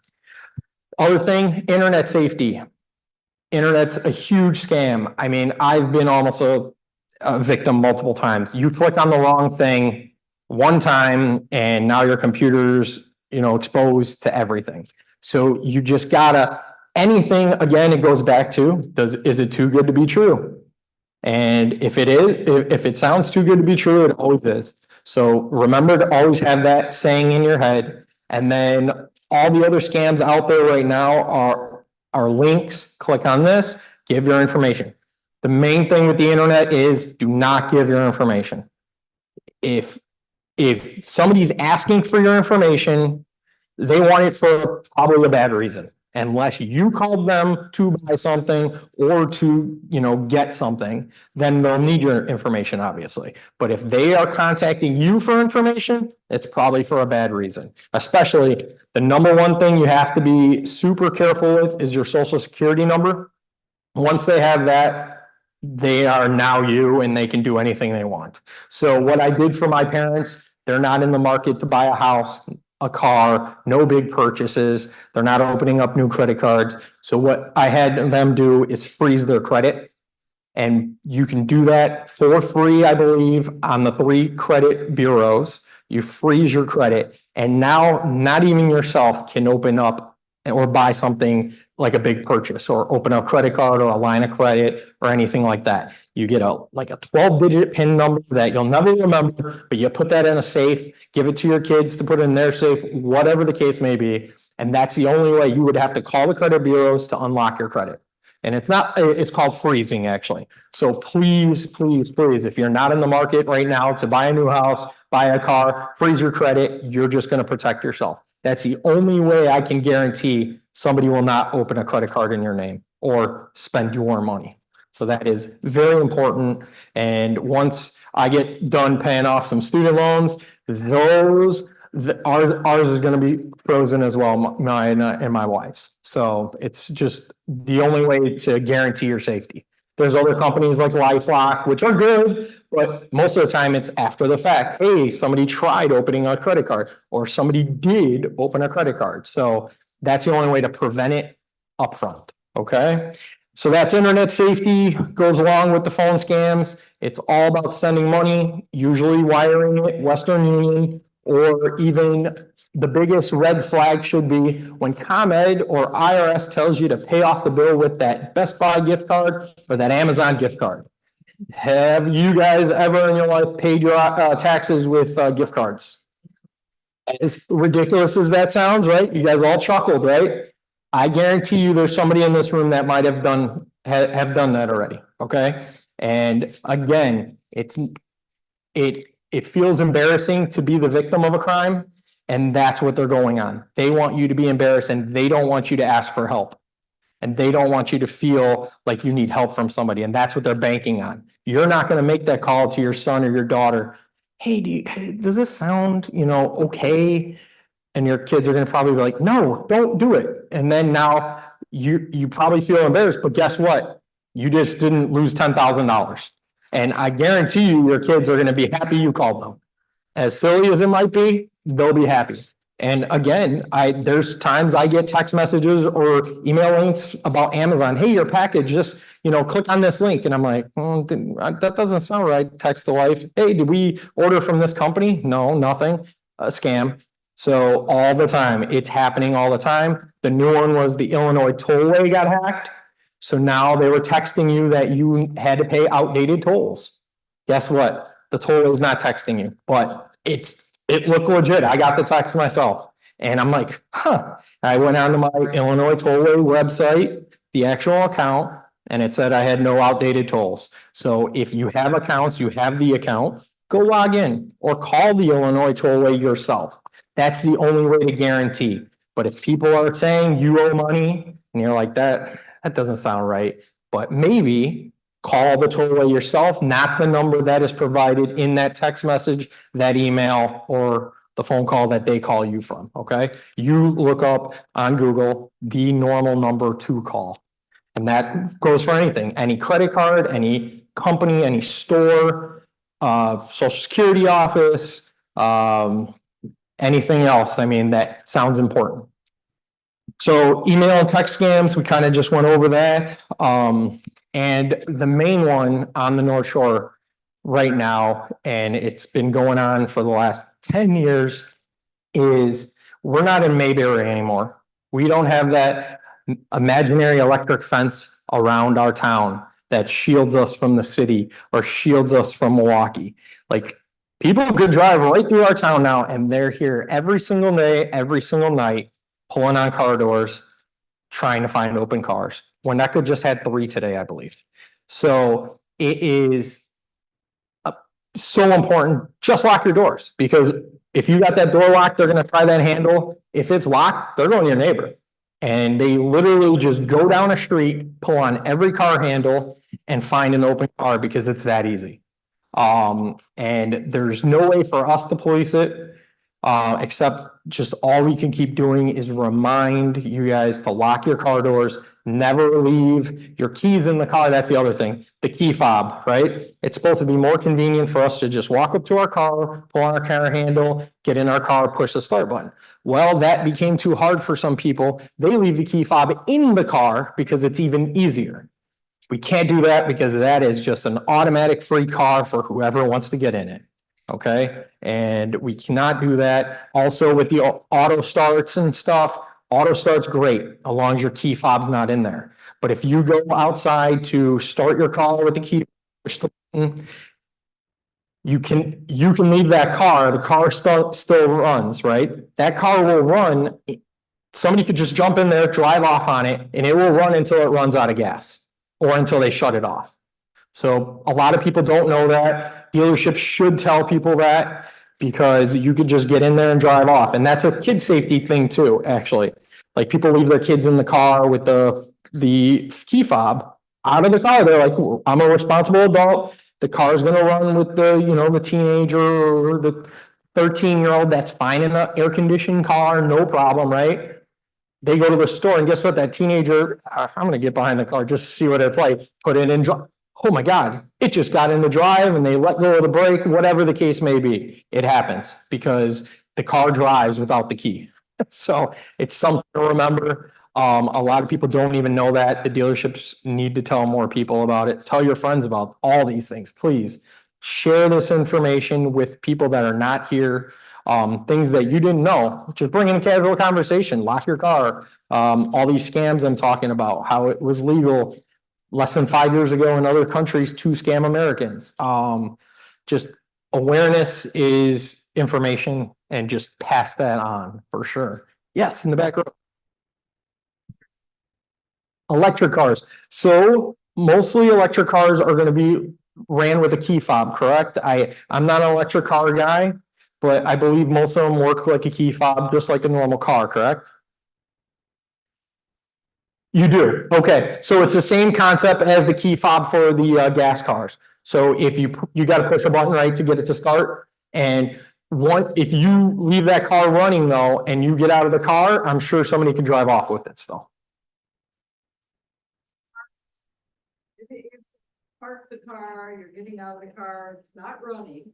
Other thing, internet safety. Internet's a huge scam. I mean, I've been almost a victim multiple times. You click on the wrong thing one time and now your computer's, exposed to everything. So you just gotta, anything, again, it goes back to, is it too good to be true? And if it is, if it sounds too good to be true, it always is. So remember to always have that saying in your head. And then all the other scams out there right now are links. Click on this, give your information. The main thing with the internet is do not give your information. If somebody's asking for your information, they want it for probably a bad reason. Unless you called them to buy something or to, get something, then they'll need your information, obviously. But if they are contacting you for information, it's probably for a bad reason. Especially the number one thing you have to be super careful with is your social security number. Once they have that, they are now you and they can do anything they want. So what I did for my parents, they're not in the market to buy a house, a car, no big purchases. They're not opening up new credit cards. So what I had them do is freeze their credit. And you can do that for free, I believe, on the 3 credit bureaus. You freeze your credit. And now not even yourself can open up or buy something like a big purchase or open a credit card or a line of credit or anything like that. You get a 12-digit PIN number that you'll never remember, but you put that in a safe, give it to your kids to put in their safe, whatever the case may be. And that's the only way. You would have to call the credit bureaus to unlock your credit. And it's called freezing, actually. So please, please, please, if you're not in the market right now to buy a new house, buy a car, freeze your credit, you're just going to protect yourself. That's the only way I can guarantee somebody will not open a credit card in your name or spend your money. So that is very important. And once I get done paying off some student loans, ours are going to be frozen as well, mine and my wife's. So it's just the only way to guarantee your safety. There's other companies like LifeLock, which are good, but most of the time it's after the fact. Hey, somebody tried opening a credit card or somebody did open a credit card. So that's the only way to prevent it upfront. Okay. So that's internet safety, goes along with the phone scams. It's all about sending money, usually wiring it, Western Union, or even the biggest red flag should be when ComEd or IRS tells you to pay off the bill with that Best Buy gift card or that Amazon gift card. Have you guys ever in your life paid your taxes with gift cards? As ridiculous as that sounds, right? You guys all chuckled, right? I guarantee you there's somebody in this room that might have done that already, okay? And again, it feels embarrassing to be the victim of a crime, and that's what they're going on. They want you to be embarrassed and they don't want you to ask for help. And they don't want you to feel like you need help from somebody, and that's what they're banking on. You're not going to make that call to your son or your daughter. Hey, does this sound, okay? And your kids are going to probably be like, no, don't do it. And then now you probably feel embarrassed, but guess what? You just didn't lose $10,000. And I guarantee you, your kids are going to be happy you called them. As silly as it might be, they'll be happy. And again, there's times I get text messages or email links about Amazon. Hey, your package, just, click on this link. And I'm like, that doesn't sound right. Text the wife. Hey, did we order from this company? No, nothing. A scam. So all the time, it's happening all the time. The new one was the Illinois tollway got hacked. So now they were texting you that you had to pay outdated tolls. Guess what? The tollway is not texting you, but it looked legit. I got the text myself. And I'm like, I went onto my Illinois tollway website, the actual account, and it said I had no outdated tolls. So if you have accounts, you have the account, go log in or call the Illinois tollway yourself. That's the only way to guarantee. But if people are saying you owe money and you're like, that doesn't sound right, but maybe call the tollway yourself, not the number that is provided in that text message, that email, or the phone call that they call you from, okay? You look up on Google the normal number to call. And that goes for anything, any credit card, any company, any store, social security office, anything else, I mean, that sounds important. So email and text scams, we kind of just went over that. And the main one on the North Shore right now, and it's been going on for the last 10 years, is we're not in Mayberry anymore. We don't have that imaginary electric fence around our town that shields us from the city or shields us from Milwaukee. Like, people could drive right through our town now, and they're here every single day, every single night, pulling on car doors, trying to find open cars. Winnetka just had 3 today, I believe. So it is so important. Just lock your doors, because if you got that door locked, they're going to try that handle. If it's locked, they're going to your neighbor. And they literally just go down a street, pull on every car handle, and find an open car because it's that easy. And there's no way for us to police it, except just all we can keep doing is remind you guys to lock your car doors, never leave your keys in the car. That's the other thing, the key fob, right? It's supposed to be more convenient for us to just walk up to our car, pull on our car handle, get in our car, push the start button. Well, that became too hard for some people. They leave the key fob in the car because it's even easier. We can't do that because that is just an automatic free car for whoever wants to get in it. Okay, and we cannot do that. Also with the auto starts and stuff, auto starts great as long as your key fob's not in there. But if you go outside to start your car with the key, you can leave that car. The car still runs, right? That car will run. Somebody could just jump in there, drive off on it, and it will run until it runs out of gas or until they shut it off. So a lot of people don't know that. Dealerships should tell people that, because you could just get in there and drive off. And that's a kid safety thing too, actually. Like, people leave their kids in the car with the key fob out of the car. They're like, I'm a responsible adult. The car's gonna run with the teenager or the 13-year-old. That's fine in the air-conditioned car, no problem, right? They go to the store, and guess what? That teenager, I'm gonna get behind the car just to see what it's like. Put it in drive. Oh my God, it just got into drive and they let go of the brake, whatever the case may be. It happens because the car drives without the key. So it's something to remember. A lot of people don't even know that. The dealerships need to tell more people about it. Tell your friends about all these things, please. Share this information with people that are not here. Things that you didn't know, just bring in a casual conversation, lock your car. All these scams I'm talking about, how it was legal less than 5 years ago in other countries to scam Americans. Just awareness is information, and just pass that on for sure. Yes, in the back row. Electric cars. So mostly electric cars are going to be ran with a key fob, correct? I'm not an electric car guy, but I believe most of them work like a key fob, just like a normal car, correct? You do, okay. So it's the same concept as the key fob for the gas cars. So if you got to push a button, right, to get it to start. And if you leave that car running though, and you get out of the car, I'm sure somebody can drive off with it still. If you park the car, you're getting out of the car, it's not running.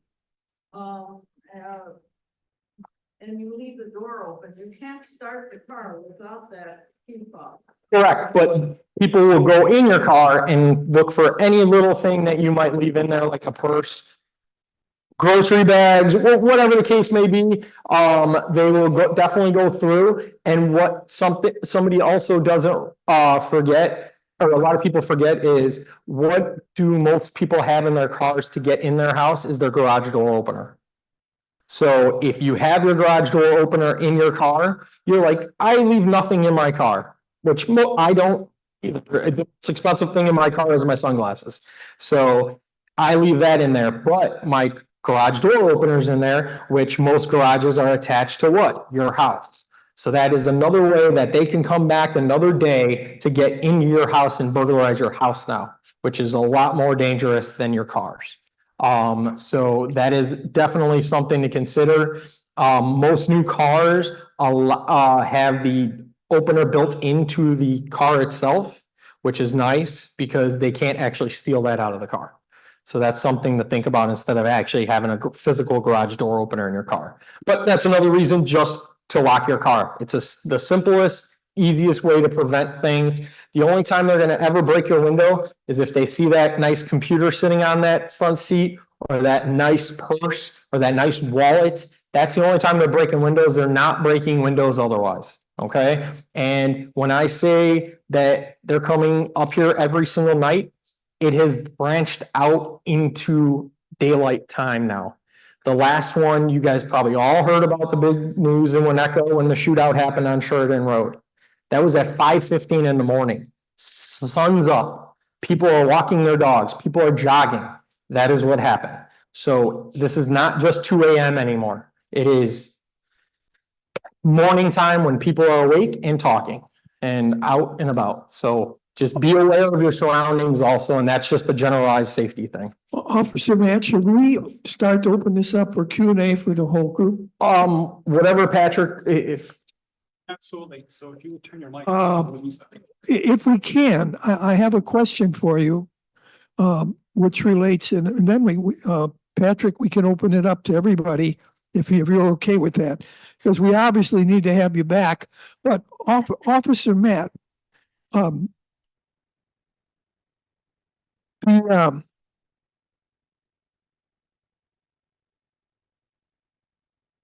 and you leave the door open, you can't start the car without that key fob. Correct, but people will go in your car and look for any little thing that you might leave in there, like a purse, grocery bags, whatever the case may be. They will definitely go through. And what somebody also doesn't forget, or a lot of people forget, is what do most people have in their cars to get in their house is their garage door opener. So if you have your garage door opener in your car, you're like, I leave nothing in my car, which I don't either. The most expensive thing in my car is my sunglasses. So I leave that in there, but my garage door openers in there, which most garages are attached to what? Your house. So that is another way that they can come back another day to get into your house and burglarize your house now, which is a lot more dangerous than your cars. So that is definitely something to consider. Most new cars have the opener built into the car itself, which is nice because they can't actually steal that out of the car. So that's something to think about instead of actually having a physical garage door opener in your car. But that's another reason just to lock your car. It's the simplest, easiest way to prevent things. The only time they're gonna ever break your window is if they see that nice computer sitting on that front seat, or that nice purse, or that nice wallet. That's the only time they're breaking windows. They're not breaking windows otherwise, okay? And when I say that they're coming up here every single night, it has branched out into daylight time now. The last one, you guys probably all heard about the big news in Winnetka when the shootout happened on Sheridan Road. That was at 5:15 in the morning. Sun's up. People are walking their dogs. People are jogging. That is what happened. So this is not just 2 a.m. anymore. It is morning time when people are awake and talking and out and about. So just be aware of your surroundings also, and that's just the generalized safety thing. Officer Matt, should we start to open this up for Q&A for the whole group? Whatever, Patrick, if. Absolutely. So if you would turn your mic. If we can, I have a question for you, which relates, and then Patrick, we can open it up to everybody if you're okay with that, because we obviously need to have you back. But Officer Matt, the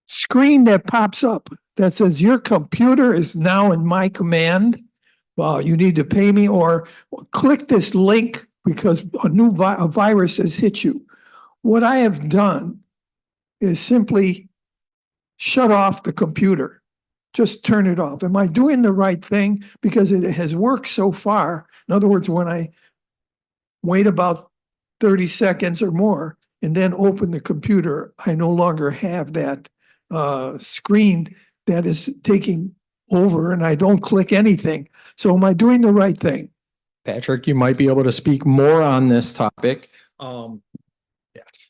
screen that pops up that says your computer is now in my command, you need to pay me, or click this link because a new virus has hit you. What I have done is simply shut off the computer. Just turn it off. Am I doing the right thing? Because it has worked so far. In other words, when I wait about 30 seconds or more and then open the computer, I no longer have that screen that is taking over and I don't click anything. So am I doing the right thing? Patrick, you might be able to speak more on this topic.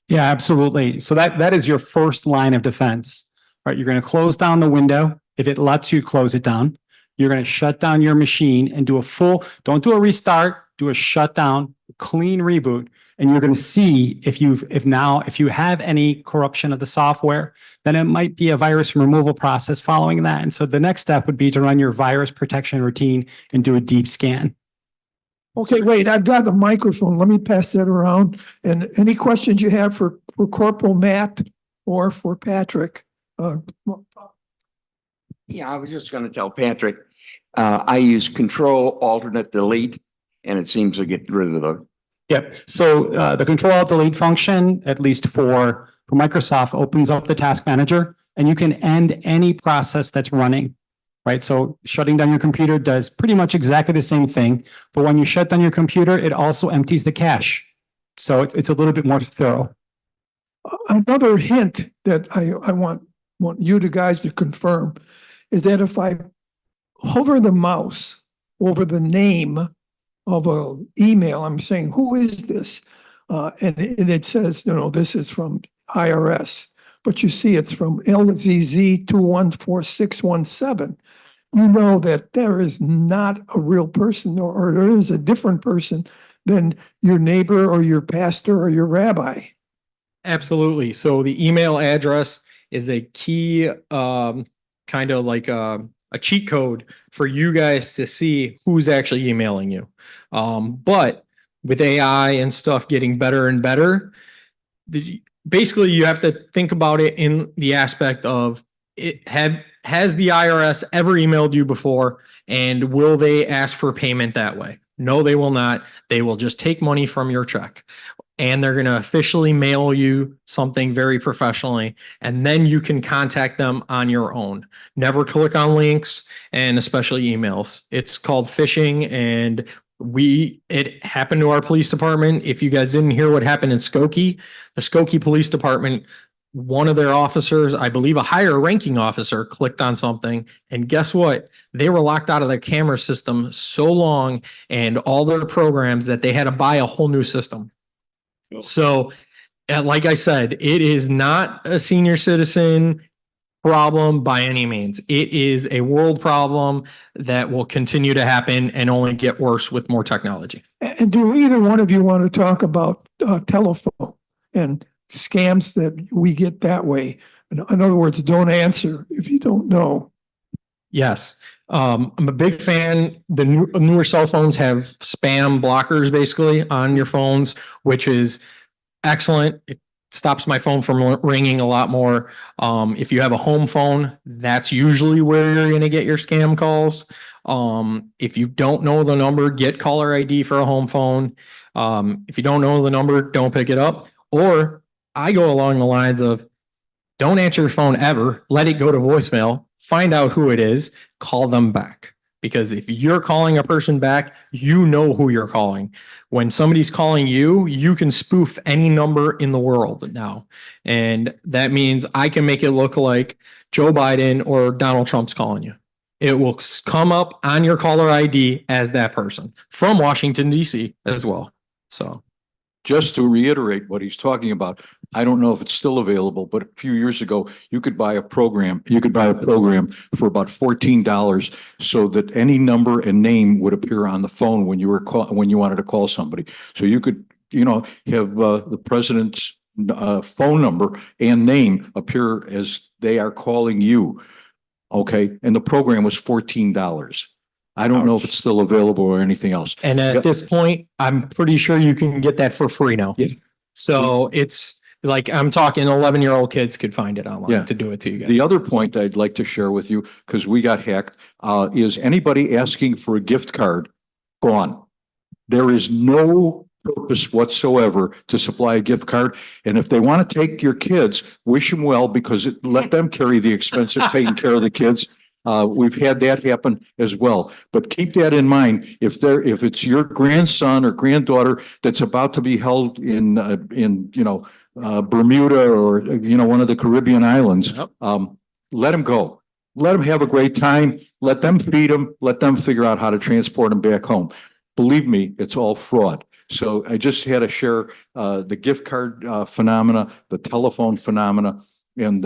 Yeah, absolutely. So that is your first line of defense, right? You're going to close down the window. If it lets you close it down, you're going to shut down your machine and do a full, don't do a restart, do a shutdown, clean reboot. And you're going to see if you have any corruption of the software, then it might be a virus removal process following that. And so the next step would be to run your virus protection routine and do a deep scan. Okay, wait, I've got the microphone. Let me pass that around. And any questions you have for Corporal Matt or for Patrick? Yeah, I was just gonna tell Patrick, I use Control Alternate Delete, and it seems to get rid of the. Yep. So the Control Delete function, at least for Microsoft, opens up the task manager and you can end any process that's running, right? So shutting down your computer does pretty much exactly the same thing. But when you shut down your computer, it also empties the cache. So it's a little bit more thorough. Another hint that I want you guys to confirm is that if I hover the mouse over the name of an email, I'm saying, who is this? And it says, this is from IRS, but you see it's from LZZ214617. You know that there is not a real person, or there is a different person than your neighbor or your pastor or your rabbi. Absolutely. So the email address is a key, kind of like a cheat code for you guys to see who's actually emailing you. But with AI and stuff getting better and better, basically you have to think about it in the aspect of has the IRS ever emailed you before, and will they ask for payment that way? No, they will not. They will just take money from your check, and they're going to officially mail you something very professionally, and then you can contact them on your own. Never click on links, and especially emails. It's called phishing, and it happened to our police department. If you guys didn't hear what happened in Skokie, the Skokie Police Department, one of their officers, I believe a higher ranking officer, clicked on something, and guess what? They were locked out of their camera system so long and all their programs that they had to buy a whole new system. So, like I said, it is not a senior citizen problem by any means. It is a world problem that will continue to happen and only get worse with more technology. And do either one of you want to talk about telephone and scams that we get that way? In other words, don't answer if you don't know. Yes. I'm a big fan. The newer cell phones have spam blockers basically on your phones, which is excellent. It stops my phone from ringing a lot more. If you have a home phone, that's usually where you're going to get your scam calls. If you don't know the number, get caller ID for a home phone. If you don't know the number, don't pick it up. Or I go along the lines of don't answer your phone ever. Let it go to voicemail. Find out who it is. Call them back. Because if you're calling a person back, you know who you're calling. When somebody's calling you, you can spoof any number in the world now. And that means I can make it look like Joe Biden or Donald Trump's calling you. It will come up on your caller ID as that person from Washington, D.C. as well. So. Just to reiterate what he's talking about, I don't know if it's still available, but a few years ago, you could buy a program. You could buy a program for about $14 so that any number and name would appear on the phone when you were when you wanted to call somebody. So you could, have the president's phone number and name appear as they are calling you. Okay, and the program was $14. I don't know if it's still available or anything else. And at this point, I'm pretty sure you can get that for free now. Yeah. So it's like, I'm talking 11-year-old kids could find it online to do it to you guys. The other point I'd like to share with you, because we got hacked, is anybody asking for a gift card, gone. There is no purpose whatsoever to supply a gift card. And if they want to take your kids, wish them well, because let them carry the expense of taking care of the kids. We've had that happen as well, but keep that in mind. If it's your grandson or granddaughter that's about to be held in Bermuda or one of the Caribbean islands, let them go. Let them have a great time. Let them feed them. Let them figure out how to transport them back home. Believe me, it's all fraud. So I just had to share the gift card phenomena, the telephone phenomena, and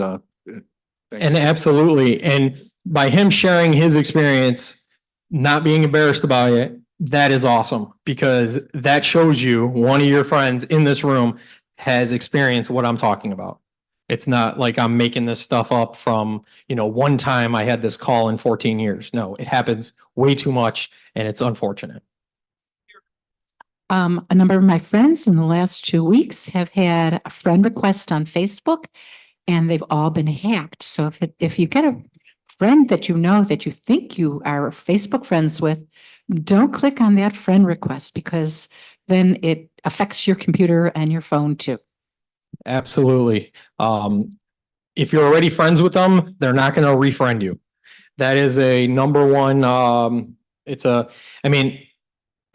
absolutely. And by him sharing his experience, not being embarrassed about it, that is awesome, because that shows you one of your friends in this room has experienced what I'm talking about. It's not like I'm making this stuff up from, one time I had this call in 14 years. No, it happens way too much, and it's unfortunate. A number of my friends in the last 2 weeks have had a friend request on Facebook, and they've all been hacked. So if you get a friend that that you think you are Facebook friends with, don't click on that friend request, because then it affects your computer and your phone too. Absolutely. If you're already friends with them, they're not going to refriend you. That is a number one.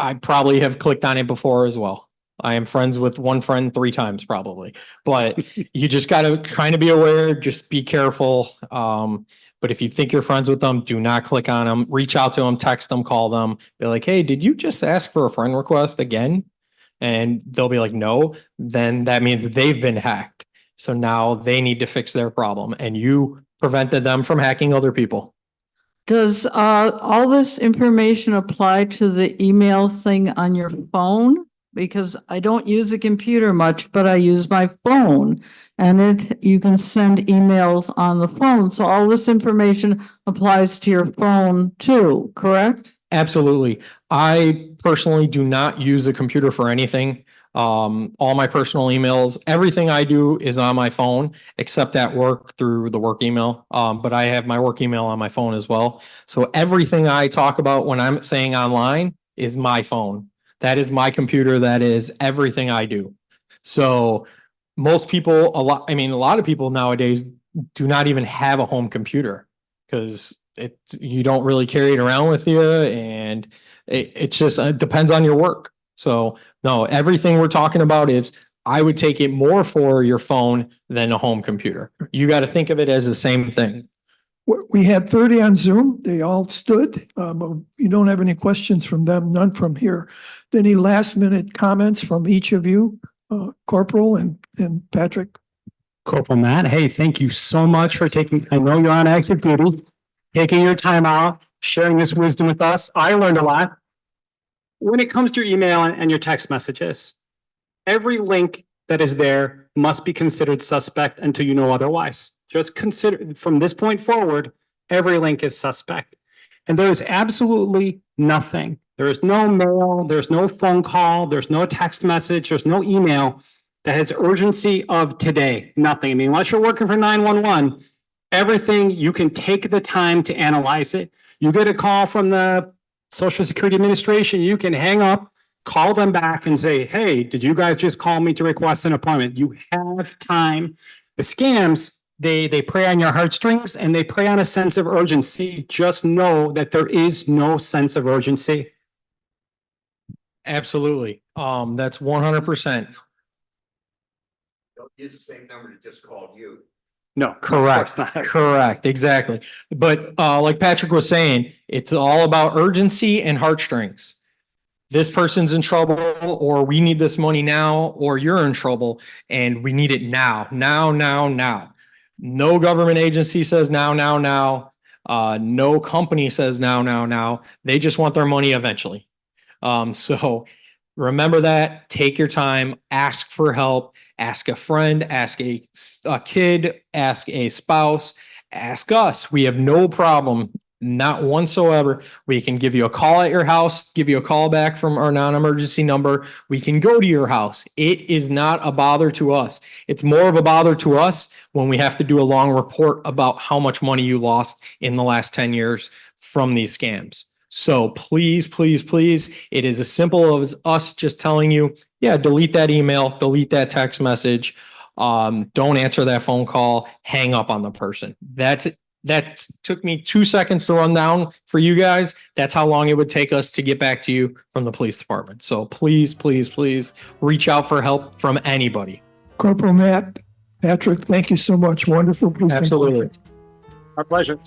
I probably have clicked on it before as well. I am friends with one friend 3 times probably, but you just got to kind of be aware, just be careful. But if you think you're friends with them, do not click on them. Reach out to them, text them, call them. Be like, hey, did you just ask for a friend request again? And they'll be like, no. Then that means they've been hacked. So now they need to fix their problem, and you prevented them from hacking other people. Does all this information apply to the email thing on your phone? because I don't use a computer much, but I use my phone. And you can send emails on the phone. So all this information applies to your phone too, correct? Absolutely. I personally do not use a computer for anything. All my personal emails, everything I do is on my phone, except at work through the work email. But I have my work email on my phone as well. So everything I talk about when I'm saying online is my phone. That is my computer. That is everything I do. So most people, a lot of people nowadays do not even have a home computer because you don't really carry it around with you, and it just depends on your work. So no, everything we're talking about is, I would take it more for your phone than a home computer. You got to think of it as the same thing. We had 30 on Zoom. They all stood. You don't have any questions from them, none from here. Any last minute comments from each of you, Corporal and Patrick? Corporal Matt, hey, thank you so much for I know you're on active duty, taking your time out, sharing this wisdom with us. I learned a lot. When it comes to your email and your text messages, every link that is there must be considered suspect until you know otherwise. Just consider, from this point forward, every link is suspect. And there is absolutely nothing. There is no mail, there's no phone call, there's no text message, there's no email that has urgency of today. Nothing. I mean, unless you're working for 911, everything, you can take the time to analyze it. You get a call from the Social Security Administration, you can hang up, call them back and say, hey, did you guys just call me to request an appointment? You have time. The scams, they prey on your heartstrings and they prey on a sense of urgency. Just know that there is no sense of urgency. Absolutely. That's 100%. Don't use the same number that just called you. No, Correct. Correct. Exactly. But like Patrick was saying, it's all about urgency and heartstrings. This person's in trouble, or we need this money now, or you're in trouble and we need it now. No government agency says now. No company says now. They just want their money eventually. So remember that, take your time, ask for help, ask a friend, ask a kid, ask a spouse, ask us. We have no problem, not whatsoever. We can give you a call at your house, give you a call back from our non-emergency number. We can go to your house. It is not a bother to us. It's more of a bother to us when we have to do a long report about how much money you lost in the last 10 years from these scams. So please, it is as simple as us just telling you, yeah, delete that email, delete that text message. Don't answer that phone call, hang up on the person. That's it. That took me 2 seconds to run down for you guys. That's how long it would take us to get back to you from the police department. So please reach out for help from anybody. Corporal Matt, Patrick, thank you so much. Wonderful presentation. Absolutely. Our pleasure.